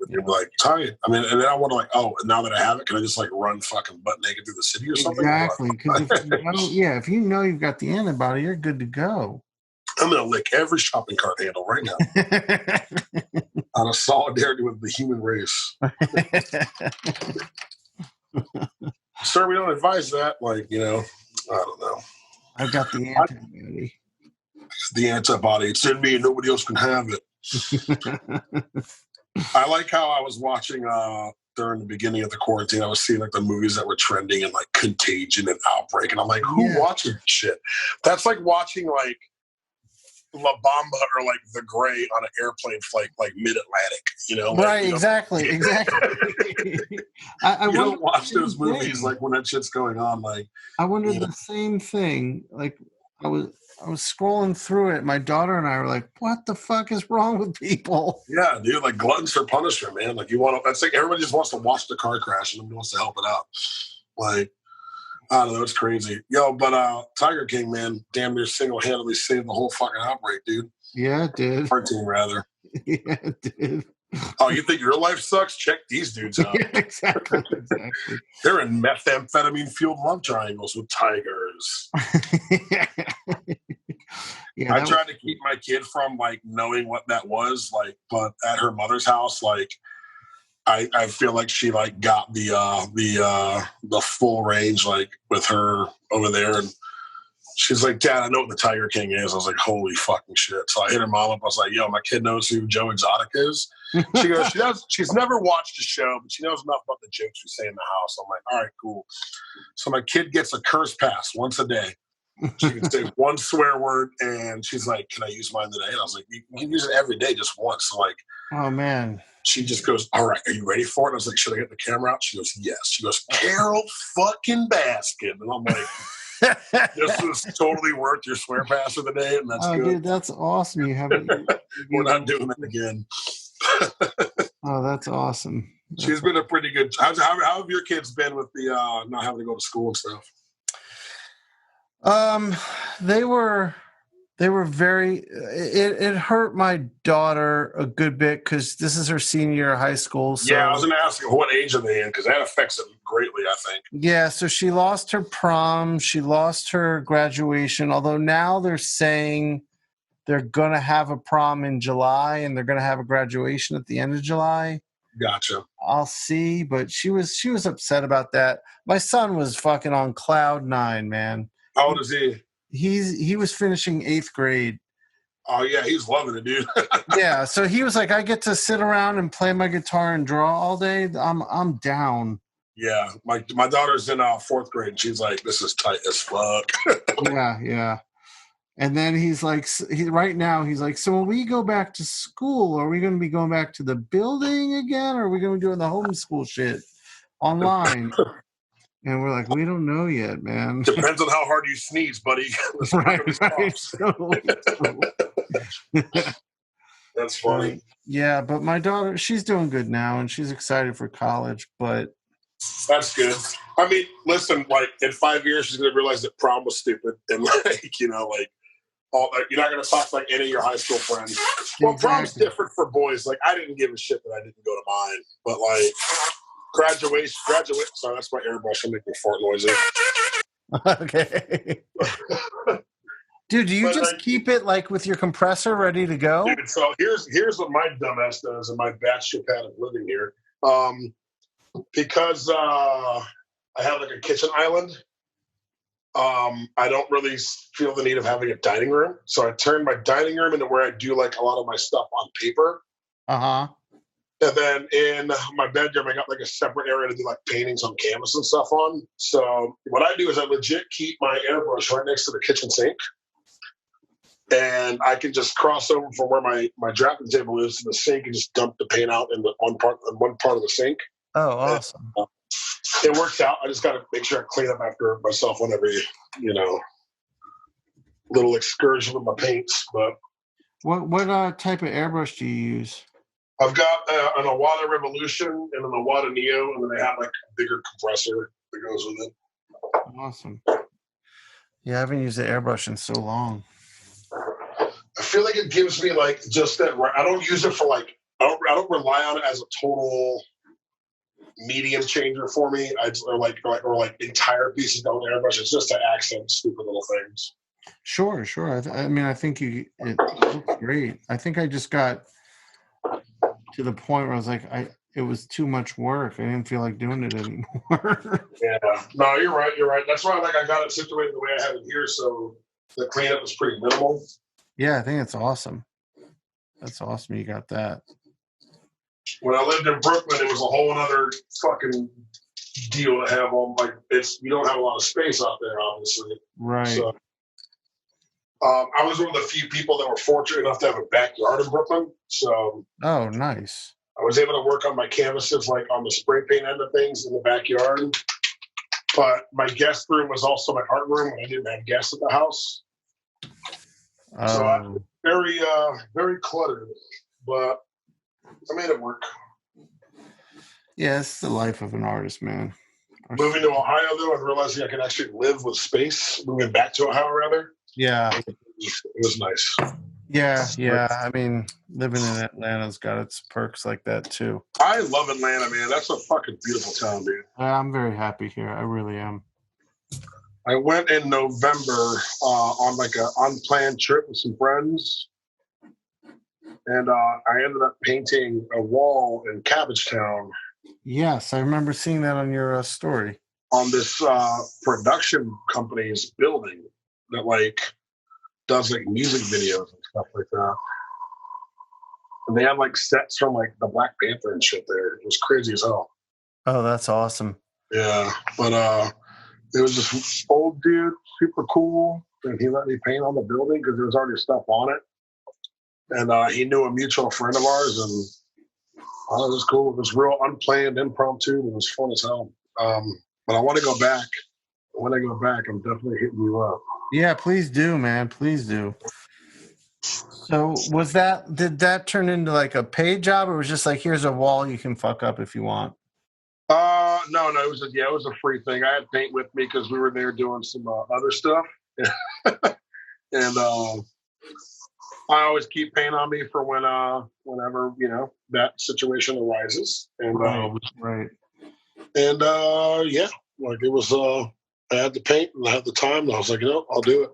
You're like, tight. I mean, and then I want to like, oh, now that I have it, can I just like run fucking butt naked through the city or something? Exactly. Because if you know you've got the antibody, you're good to go. I'm gonna lick every shopping cart handle right now out of solidarity with the human race. Sir, we don't advise that. Like, you know, I don't know. I've got the antibody. The antibody. It's in me and nobody else can have it. I like how I was watching during the beginning of the quarantine, I was seeing like the movies that were trending and like Contagion and Outbreak. And I'm like, who watches this shit? That's like watching like La Bamba or like The Gray on an airplane flight, like mid-Atlantic, you know? Like, right, you know? Exactly. I don't watch those movies like when that shit's going on. Like, I wondered the same thing. Like, I was scrolling through it. My daughter and I were like, "What the fuck is wrong with people?" Yeah, dude. Like gluttons for punishment, man. Like you want to. That's like everybody just wants to watch the car crash and nobody wants to help it out. Like, I don't know. It's crazy, yo. But Tiger King, man, damn near single-handedly saved the whole fucking outbreak, dude. Yeah, it did. Quarantine, rather. Yeah, it did. Oh, you think your life sucks? Check these dudes out. Yeah, exactly. They're in methamphetamine-fueled love triangles with tigers. Yeah, I tried to keep my kid from like knowing what that was, like, but at her mother's house, like, I feel like she like got the full range like with her over there, and she's like, "Dad, I know what the Tiger King is." I was like, "Holy fucking shit!" So I hit her mom up. I was like, "Yo, my kid knows who Joe Exotic is." She goes, she's never watched the show, but she knows enough about the jokes we say in the house. I'm like, all right, cool. So my kid gets a curse pass once a day. She can say one swear word, and she's like, "Can I use mine today?" And I was like, "You can use it every day, just once." So like, oh man. She just goes, "All right, are you ready for it?" I was like, "Should I get the camera out?" She goes, "Yes." She goes, "Carol fucking Baskin," and I'm like, "This is totally worth your swear pass for the day," and that's good. Dude, that's awesome. You have it. We're not doing it again. Oh, that's awesome. She's been a pretty good. How have your kids been with the not having to go to school and stuff? They were very. It hurt my daughter a good bit because this is her senior year of high school. So, yeah, I was going to ask you what age are they in because that affects it greatly, I think. Yeah, so she lost her prom, she lost her graduation. Although now they're saying they're going to have a prom in July and they're going to have a graduation at the end of July. Gotcha. I'll see, but she was upset about that. My son was fucking on cloud 9, man. How old is he? He was finishing 8th grade. Oh yeah, he's loving it, dude. Yeah, so he was like, I get to sit around and play my guitar and draw all day. I'm down. Yeah, my daughter's in 4th grade, and she's like, "This is tight as fuck." Yeah. And then he's like, right now he's like, so when we go back to school, are we going to be going back to the building again, or are we going to be doing the homeschool shit online? And we're like, we don't know yet, man. Depends on how hard you sneeze, buddy. Right. That's funny. Yeah, but my daughter, she's doing good now, and she's excited for college, but... That's good. I mean, listen, like, in 5 years, she's going to realize that prom was stupid, and, like, you know, like, you're not going to talk like any of your high school friends. Well, prom's different for boys. Like, I didn't give a shit that I didn't go to mine, but, like... Graduation. Sorry, that's my airbrush. I'm making fart noises. Okay. Dude, do you just keep it like with your compressor ready to go? Dude, so here's what my dumbass does in my batshit pad of living here. Because I have like a kitchen island. I don't really feel the need of having a dining room. So I turned my dining room into where I do like a lot of my stuff on paper. Uh-huh. And then in my bedroom, I got like a separate area to do like paintings on canvas and stuff on. So what I do is I legit keep my airbrush right next to the kitchen sink. And I can just cross over from where my drafting table is to the sink and just dump the paint out in one part of the sink. Oh, awesome. And, it works out. I just got to make sure I clean up after myself whenever, little excursion with my paints. But what type of airbrush do you use? I've got an Awada Revolution and an Awada Neo, and then they have like a bigger compressor that goes with it. Awesome. Yeah, I haven't used the airbrush in so long. I feel like it gives me like just that. I don't use it for like. I don't rely on it as a total medium changer for me. Or like entire pieces don't airbrush. It's just to accent stupid little things. Sure. I think it looks great. I think I just got to the point where I was like, it was too much work. I didn't feel like doing it anymore. Yeah. No, you're right. That's why I got it situated the way I have it here, so the cleanup is pretty minimal. Yeah, I think it's awesome. That's awesome you got that. When I lived in Brooklyn, it was a whole other fucking deal to have on. Like, you don't have a lot of space out there, obviously. Right. So, I was one of the few people that were fortunate enough to have a backyard in Brooklyn. So, oh, nice. I was able to work on my canvases, like on the spray paint end of things in the backyard. But my guest room was also my art room when I didn't have guests at the house. So I was very, very cluttered, but I made it work. Yeah, it's the life of an artist, man. Moving to Ohio, though, and realizing I could actually live with space. Moving back to Ohio, rather. Yeah. It was nice. Yeah. I mean, living in Atlanta's got its perks like that, too. I love Atlanta, man. That's a fucking beautiful town, dude. I'm very happy here. I really am. I went in November on like an unplanned trip with some friends. And I ended up painting a wall in Cabbagetown. Yes, I remember seeing that on your story. On this production company's building that like does like music videos and stuff like that. And they have like sets from like the Black Panther and shit there. It was crazy as hell. Oh, that's awesome. Yeah, but it was this old dude, super cool, and he let me paint on the building because there was already stuff on it. And he knew a mutual friend of ours, and it was cool. It was real unplanned, impromptu. It was fun as hell. But I want to go back. When I go back, I'm definitely hitting you up. Yeah, please do, man. Please do. So did that turn into like a paid job, or was just like, here's a wall you can fuck up if you want? No, it was a free thing. I had paint with me because we were there doing some other stuff. And I always keep paint on me for whenever, that situation arises. And right. And like it was I had the paint and I had the time and I was like, I'll do it.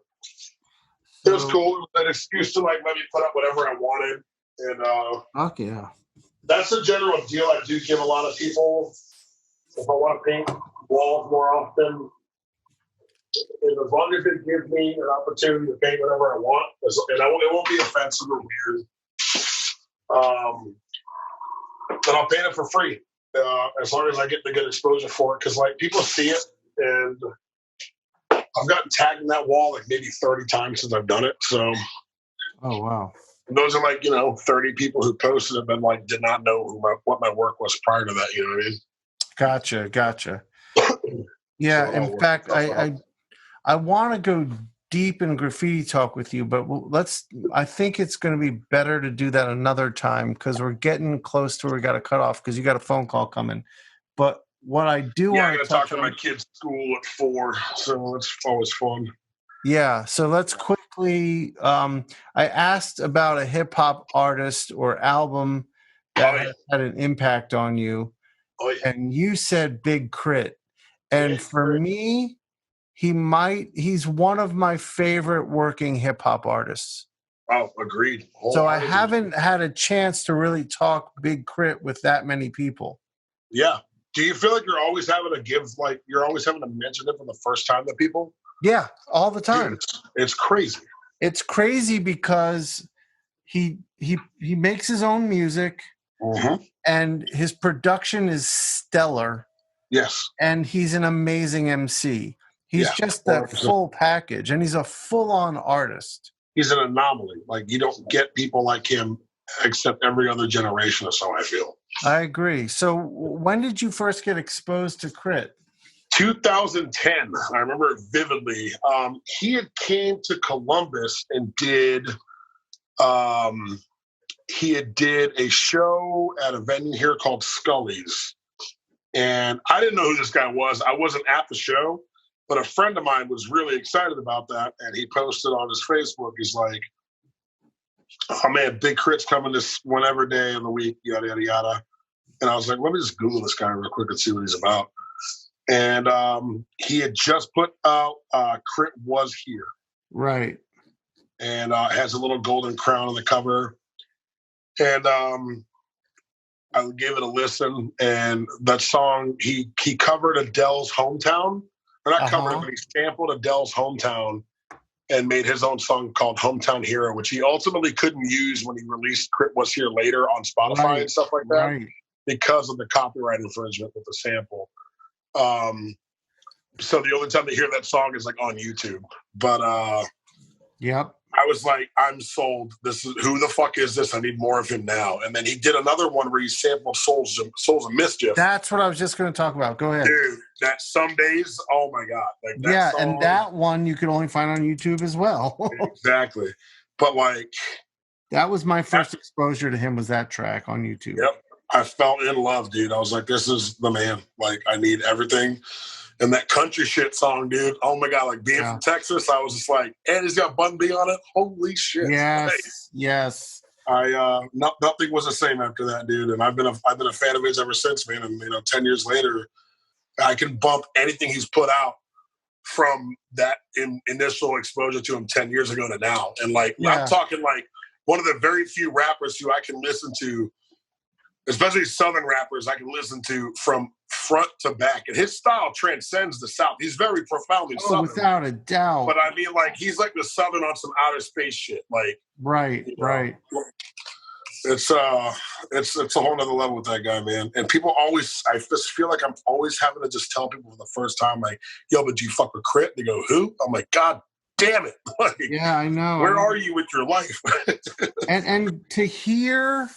It was cool. It was an excuse to like let me put up whatever I wanted. And fuck yeah. That's a general deal I do give a lot of people. If I want to paint walls more often, and as long as it gives me an opportunity to paint whatever I want, and it won't be offensive or weird, then I'll paint it for free. As long as I get the good exposure for it, because like people see it, and I've gotten tagged in that wall like maybe 30 times since I've done it. So, oh wow, and those are like 30 people who posted it, but like did not know what my work was prior to that. You know what I mean? Gotcha. Yeah, so in fact, I want to go deep in graffiti talk with you, but I think it's going to be better to do that another time because we're getting close to where we got to cut off because you got a phone call coming. But what I do want to talk to my kids' school at 4, so it's always fun. Yeah, so let's quickly. I asked about a hip hop artist or album that had an impact on you. And you said Big Crit. And for me, he's one of my favorite working hip hop artists. Oh, agreed. So I haven't had a chance to really talk Big Crit with that many people. Yeah. Do you feel like you're always having to mention it for the first time to people? Yeah, all the time. Dude, it's crazy. It's crazy because he makes his own music, and his production is stellar. Yes. And he's an amazing MC. He's just the 100%. full package, and he's a full-on artist. He's an anomaly. Like, you don't get people like him except every other generation or so, I feel. I agree. So when did you first get exposed to Crit? 2010. I remember it vividly. He had came to Columbus and did a show at a venue here called Scully's. And I didn't know who this guy was. I wasn't at the show, but a friend of mine was really excited about that. And he posted on his Facebook, he's like, oh man, Big Crit's coming this whenever day of the week, yada, yada, yada. And I was like, let me just Google this guy real quick and see what he's about. And he had just put out Crit Was Here. Right. And it has a little golden crown on the cover. And I gave it a listen. And that song, he covered Adele's Hometown. Or not covered it, but he sampled Adele's Hometown and made his own song called Hometown Hero, which he ultimately couldn't use when he released Crit Was Here later on Spotify and stuff like that because of the copyright infringement with the sample. So the only time they hear that song is like on YouTube. But yep. I was like, I'm sold. This is who the fuck is this? I need more of him now. And then he did another one where he sampled Souls of Mischief. That's what I was just going to talk about. Go ahead. Dude, that Some Days, oh my God. Like that yeah, song, and that one you could only find on YouTube as well. Exactly. But like, that was my first exposure to him, was that track on YouTube. Yep. I fell in love, dude. I was like, this is the man. Like, I need everything. And that country shit song, dude. Oh my God. Like being from Texas, I was just like, and he's got Bun B on it. Holy shit. Yes. Like, yes. Nothing was the same after that, dude. And I've been a fan of his ever since, man. And 10 years later, I can bump anything he's put out from that initial exposure to him 10 years ago to now. And like, I'm talking like one of the very few rappers who I can listen to, especially Southern rappers, I can listen to from front to back. And his style transcends the South. He's very profoundly Southern. Without a doubt. But I mean, like, he's like the Southern on some outer space shit. Like, right. It's a whole nother level with that guy, man. And people always, I just feel like I'm always having to just tell people for the first time, like, yo, but do you fuck with Crit? They go, who? I'm like, God damn it. Like, yeah, I know. Where are you with your life? and to hear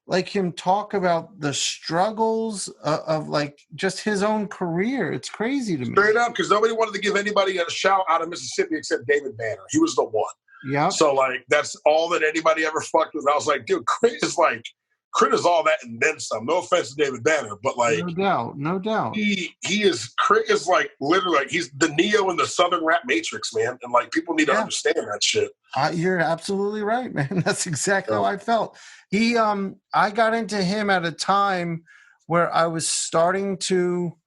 like him talk about the struggles of like just his own career, it's crazy to me. Straight up, because nobody wanted to give anybody a shout out of Mississippi except David Banner. He was the one. Yeah. So like that's all that anybody ever fucked with. I was like, dude, Crit is all that and then some. No offense to David Banner, but like no doubt. Crit is like literally like he's the Neo in the Southern rap matrix, man. And like people need to understand that shit. You're absolutely right, man. That's exactly how I felt. I got into him at a time where I was starting to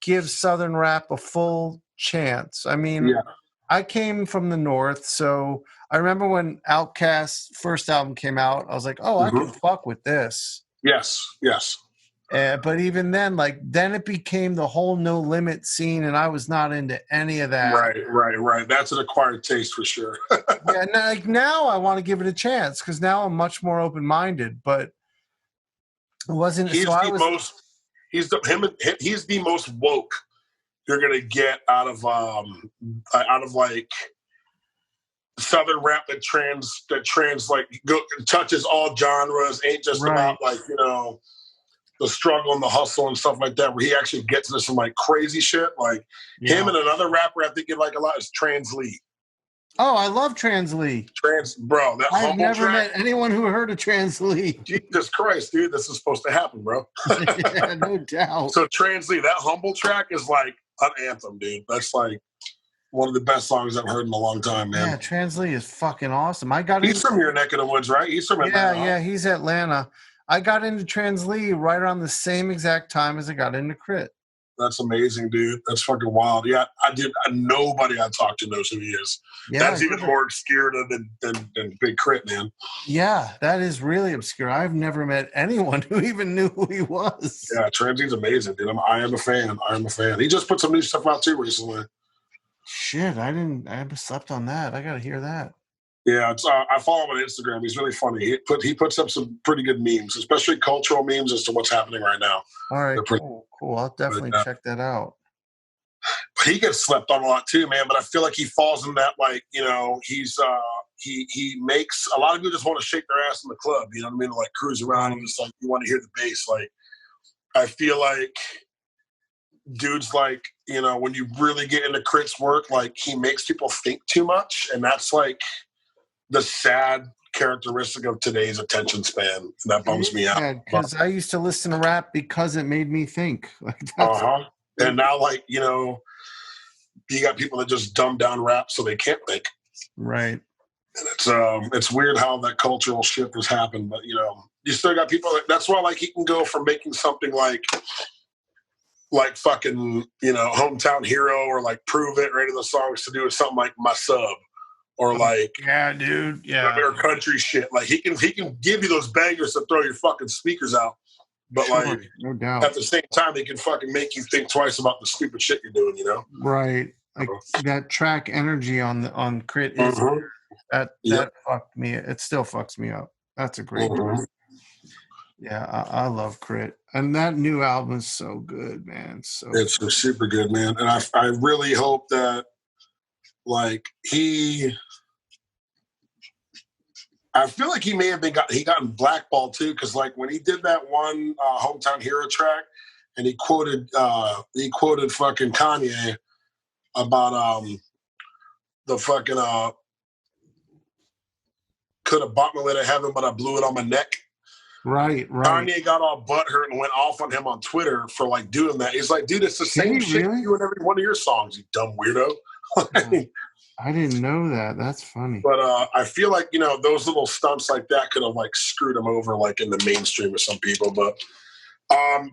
give Southern rap a full chance. I mean, I came from the North, so I remember when Outkast's first album came out, I was like, oh, I can fuck with this. Yes. But even then, then it became the whole No Limit scene, and I was not into any of that. Right. That's an acquired taste for sure. Now I want to give it a chance because now I'm much more open-minded. But it wasn't. He's the most woke you're gonna get out of like Southern rap that touches all genres, ain't just about like the struggle and the hustle and stuff like that, where he actually gets into some like crazy shit. Like him and another rapper I think you like a lot is Trans Lee. Oh, I love Trans Lee. Bro, that I've humble never track, met anyone who heard of Trans Lee. Jesus Christ, dude, this is supposed to happen, bro. Yeah, no doubt. So Trans Lee, that humble track is like an anthem, dude. That's like one of the best songs I've heard in a long time, man. Yeah, Trans Lee is fucking awesome. He's from your neck of the woods, right? He's from Atlanta. Yeah, he's Atlanta. I got into Trans Lee right around the same exact time as I got into Crit. That's amazing, dude. That's fucking wild. Yeah, nobody I talked to knows who he is. Yeah, that's even more obscure than Big Crit, man. Yeah, that is really obscure. I've never met anyone who even knew who he was. Yeah, Trans Lee's amazing, dude. I am a fan. He just put some new stuff out too recently. Shit, I haven't slept on that. I gotta hear that. Yeah, it's, I follow him on Instagram. He's really funny. He puts up some pretty good memes, especially cultural memes as to what's happening right now. All right, They're pretty, cool. I'll definitely check that out. but he gets slept on a lot too, man. But I feel like he falls in that, like, you know, he's he makes a lot of people just want to shake their ass in the club. You know what I mean? Like cruise around and just like you want to hear the bass. Like I feel like dudes like, you know, when you really get into Crit's work, like he makes people think too much, and that's like the sad characteristic of today's attention span, and that bums me out. Because I used to listen to rap because it made me think. Like and now, like, you know, you got people that just dumb down rap so they can't think. Right. And it's weird how that cultural shift has happened, but you know, you still got people. That's why, like, he can go from making something like fucking, you know, Hometown Hero or like Prove It or any of the songs to do with something like My Sub. Or like, yeah, dude, yeah, or country shit. Like he can give you those bangers to throw your fucking speakers out, but like, no doubt, at the same time, they can fucking make you think twice about the stupid shit you're doing. You know, right? Like that track energy on Crit is that fucked me. It still fucks me up. That's a great track. Yeah, I love Crit, and that new album is so good, man. It's super good, man, and I really hope that. Like I feel like he may have gotten blackballed too, because like when he did that one Hometown Hero track, and he quoted fucking Kanye about the fucking could have bought my way to heaven, but I blew it on my neck. Right. Kanye got all butthurt and went off on him on Twitter for like doing that. He's like, dude, it's the same shit you do in every one of your songs, you dumb weirdo. I didn't know that. That's funny. But I feel like, you know, those little stunts like that could have like screwed him over like in the mainstream with some people. But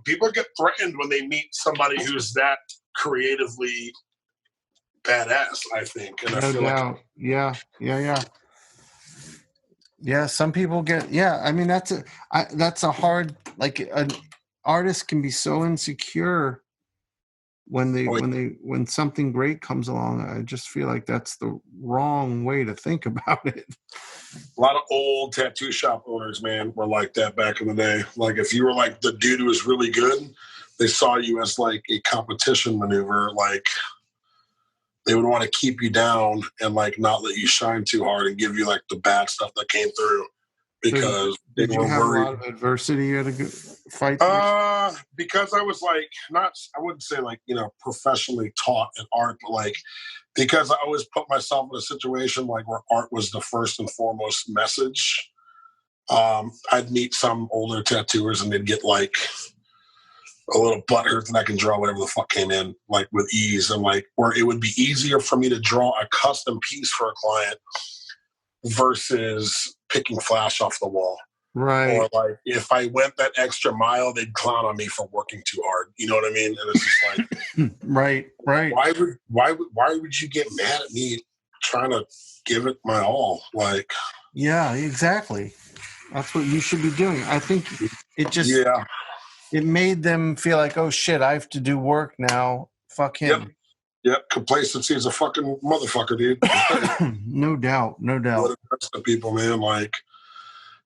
people get threatened when they meet somebody who's that creatively badass, I think. And I feel doubt. Like yeah, some people get I mean that's a hard, like, an artist can be so insecure when something great comes along. I just feel like that's the wrong way to think about it. A lot of old tattoo shop owners, man, were like that back in the day. Like if you were like the dude who was really good, they saw you as like a competition maneuver. Like they would want to keep you down and like not let you shine too hard and give you like the bad stuff that came through. Because did you have worried. A lot of adversity you had to fight? Because I was like, I wouldn't say like, you know, professionally taught in art, but like, because I always put myself in a situation like where art was the first and foremost message. I'd meet some older tattooers and they'd get like a little butthurt and I can draw whatever the fuck came in like with ease, and like where it would be easier for me to draw a custom piece for a client versus picking flash off the wall. Right. Or like if I went that extra mile, they'd clown on me for working too hard. You know what I mean? And it's just like right. Why would you get mad at me trying to give it my all? Like, yeah, exactly. That's what you should be doing. I think it just it made them feel like, oh shit, I have to do work now. Fuck him. Yep, complacency is a fucking motherfucker, dude. No doubt. What the people, man, like,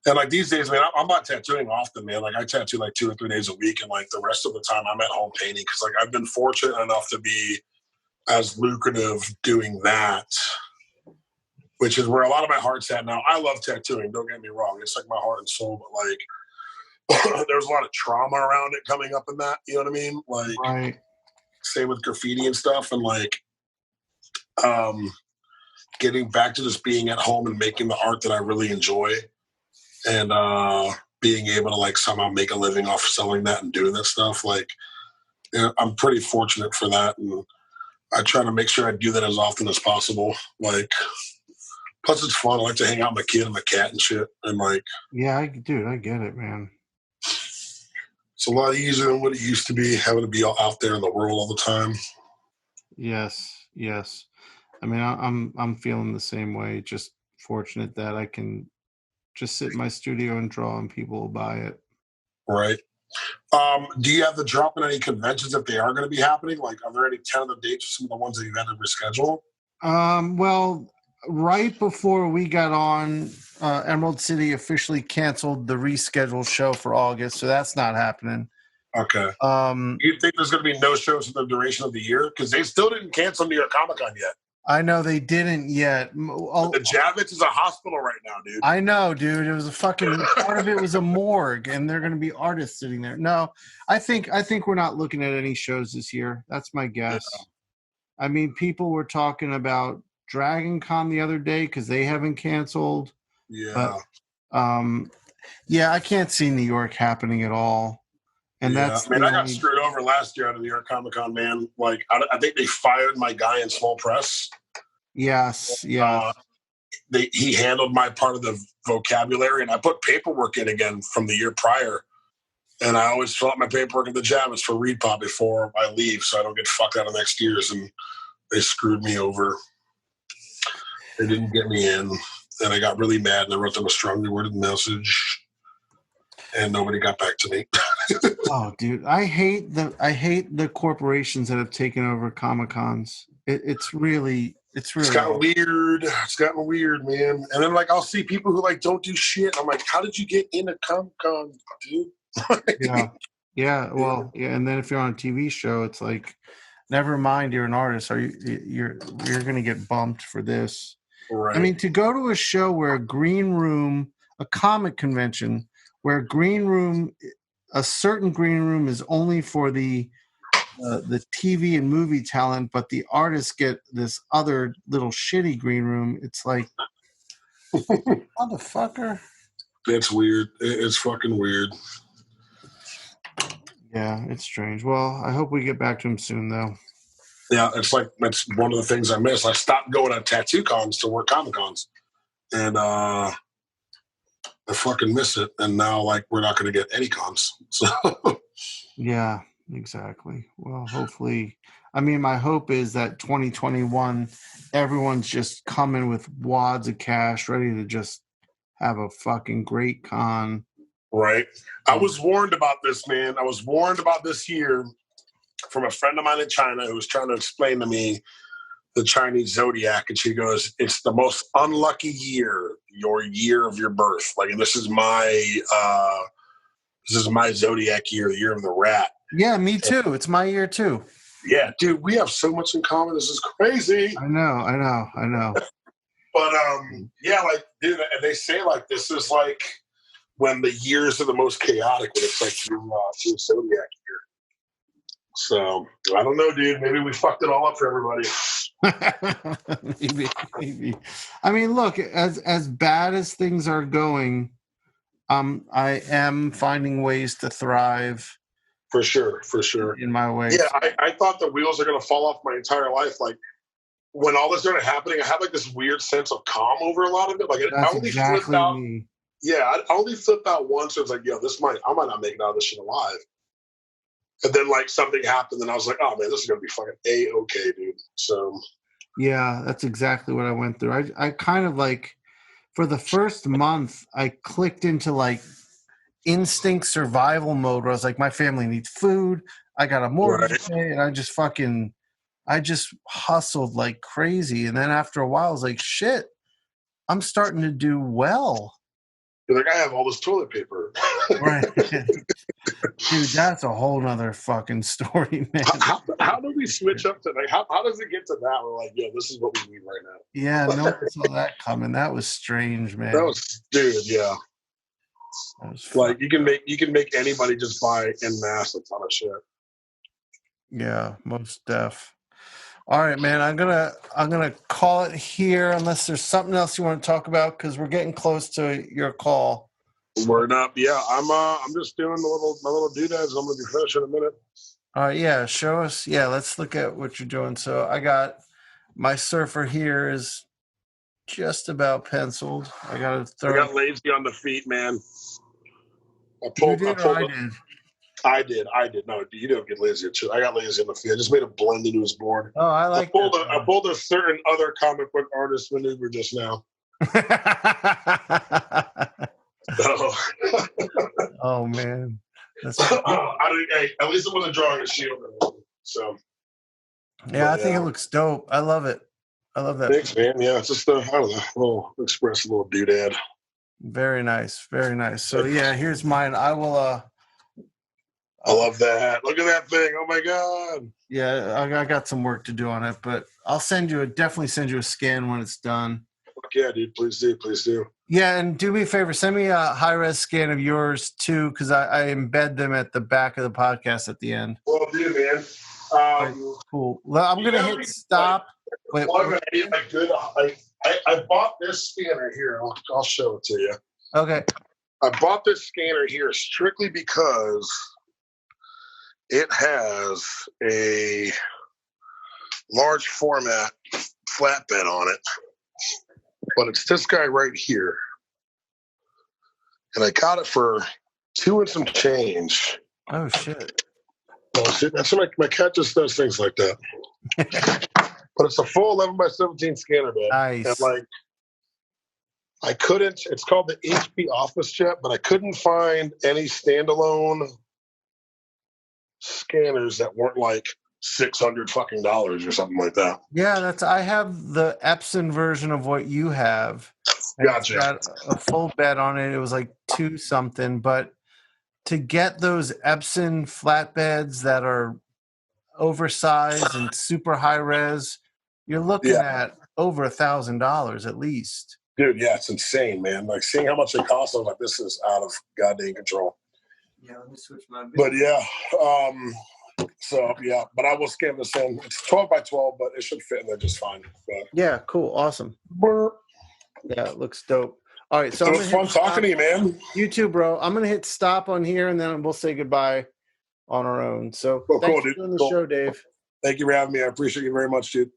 and like these days, man, I'm not tattooing often, man. Like I tattoo like 2 or 3 days a week, and like the rest of the time I'm at home painting because like I've been fortunate enough to be as lucrative doing that, which is where a lot of my heart's at now. I love tattooing, don't get me wrong. It's like my heart and soul, but like there's a lot of trauma around it coming up in that, you know what I mean? Like same with graffiti and stuff, and like getting back to just being at home and making the art that I really enjoy, and being able to like somehow make a living off selling that and doing that stuff. Like, you know, I'm pretty fortunate for that, and I try to make sure I do that as often as possible. Like, plus it's fun. I like to hang out with my kid and my cat and shit, and like, I get it, man. It's a lot easier than what it used to be, having to be out there in the world all the time. Yes. I mean, I'm feeling the same way. Just fortunate that I can just sit in my studio and draw, and people will buy it. Right. Do you have the drop in any conventions if they are going to be happening? Like, are there any tentative dates for some of the ones that you've had to reschedule? Well, right before we got on, Emerald City officially canceled the rescheduled show for August, so that's not happening. Okay. Do you think there's going to be no shows for the duration of the year? Because they still didn't cancel New York Comic Con yet. I know they didn't yet. The Javits is a hospital right now, dude. I know, dude. It was a fucking part of it was a morgue, and they're going to be artists sitting there. No, I think we're not looking at any shows this year. That's my guess. Yeah. I mean, people were talking about Dragon Con the other day because they haven't canceled. Yeah. But, yeah, I can't see New York happening at all. And that's. I mean, I got screwed over last year out of New York Comic Con, man. Like, I think they fired my guy in small press. Yes, yeah. He handled my part of the vocabulary, and I put paperwork in again from the year prior. And I always fill out my paperwork in the Javits for Read Pop before I leave, so I don't get fucked out of next year's. And they screwed me over. They didn't get me in, and I got really mad. And I wrote them a strongly worded message, and nobody got back to me. Oh, dude, I hate the corporations that have taken over Comic Cons. It's gotten weird. It's gotten weird, man. And then like I'll see people who like don't do shit. I'm like, how did you get into Comic Con, dude? Yeah. Well, yeah. And then if you're on a TV show, it's like, never mind, you're an artist. You're gonna get bumped for this. Right. I mean, to go to a show where a comic convention, where a certain green room is only for the TV and movie talent, but the artists get this other little shitty green room. It's like, motherfucker. That's weird. It's fucking weird. Yeah, it's strange. Well, I hope we get back to him soon, though. Yeah, it's one of the things I miss. I stopped going to tattoo cons to work Comic Cons, and I fucking miss it. And now, like, we're not going to get any cons. So. Yeah. Exactly. Well, hopefully, I mean, my hope is that 2021, everyone's just coming with wads of cash, ready to just have a fucking great con. Right. I was warned about this, man. I was warned about this year from a friend of mine in China who was trying to explain to me the Chinese Zodiac. And she goes, it's the most unlucky year, your year of your birth. Like, this is my Zodiac year, the year of the rat. Yeah, me too. It's my year too. Yeah, dude, we have so much in common. This is crazy. I know. But yeah, like, dude, and they say like this is like when the years are the most chaotic, when it's like your Zodiac year. So I don't know, dude. Maybe we fucked it all up for everybody. Maybe. I mean, look, as bad as things are going, I am finding ways to thrive. For sure. In my way. Yeah, I thought the wheels are going to fall off my entire life. Like, when all this started happening, I had like this weird sense of calm over a lot of it. Like, I only flipped out. Me. Yeah, I only flipped out once. It was like, yo, I might not make it out of this shit alive. And then, like, something happened, and I was like, oh, man, this is going to be fucking A-okay, dude. So. Yeah, that's exactly what I went through. I kind of, like, for the first month, I clicked into, like, instinct survival mode where I was like, my family needs food. I got a mortgage to pay, and I just hustled like crazy. And then after a while, I was like, shit, I'm starting to do well. You're like, I have all this toilet paper. Right. Dude, that's a whole nother fucking story, man. How do we switch up to, like, how does it get to that? We're like, yeah, this is what we need right now. Yeah, no one saw that coming. That was strange, man. Dude, yeah. Like, you can make anybody just buy en masse a ton of shit. Yeah, most def. All right, man. I'm gonna call it here unless there's something else you want to talk about, because we're getting close to your call. Word up. Yeah, I'm just doing my little doodads. I'm gonna be finished in a minute. All right, yeah. Show us. Yeah, let's look at what you're doing. So I got my surfer here is just about penciled. I got lazy on the feet, man. I did. No, you don't get lazy too. I got lazy on the feet. I just made a blend into his board. Oh, I like that. I pulled a certain other comic book artist maneuver just now. Oh man. That's At least it wasn't drawing a shield. So yeah, I think it looks dope. I love it. I love that. Thanks, man. Yeah, it's just I don't know, little express, a little doodad. Very nice, very nice. So yeah, here's mine. I will. I love that. Look at that thing. Oh my god. Yeah, I got some work to do on it, but I'll definitely send you a scan when it's done. Fuck yeah, dude. Please do. Yeah, and do me a favor, send me a high-res scan of yours too, because I embed them at the back of the podcast at the end. Well, dude, man. Cool. Well, I'm gonna hit stop. Wait, I bought this scanner here. I'll show it to you. Okay. I bought this scanner here strictly because it has a large format flatbed on it, but it's this guy right here. And I got it for $2 and some change. Oh, shit. Oh, see, that's my cat just does things like that. But it's a full 11x17 scanner bed. Nice. And like, I couldn't, it's called the HP Office Jet, but I couldn't find any standalone scanners that weren't like $600 fucking dollars or something like that. Yeah, I have the Epson version of what you have. Gotcha. It's got a full bed on it. It was like $2 something, but to get those Epson flatbeds that are oversized and super high res, you're looking at over $1,000 at least. Dude, yeah, it's insane, man. Like seeing how much it costs, I was like, this is out of goddamn control. Yeah, let me switch my. But but I will scan this in. It's 12x12, but it should fit in there just fine. But, yeah, cool, awesome. Yeah, it looks dope. All right, so it was fun talking to you, man. You too, bro. I'm gonna hit stop on here, and then we'll say goodbye on our own. So thanks for doing the show, Dave. Thank you for having me. I appreciate you very much, dude.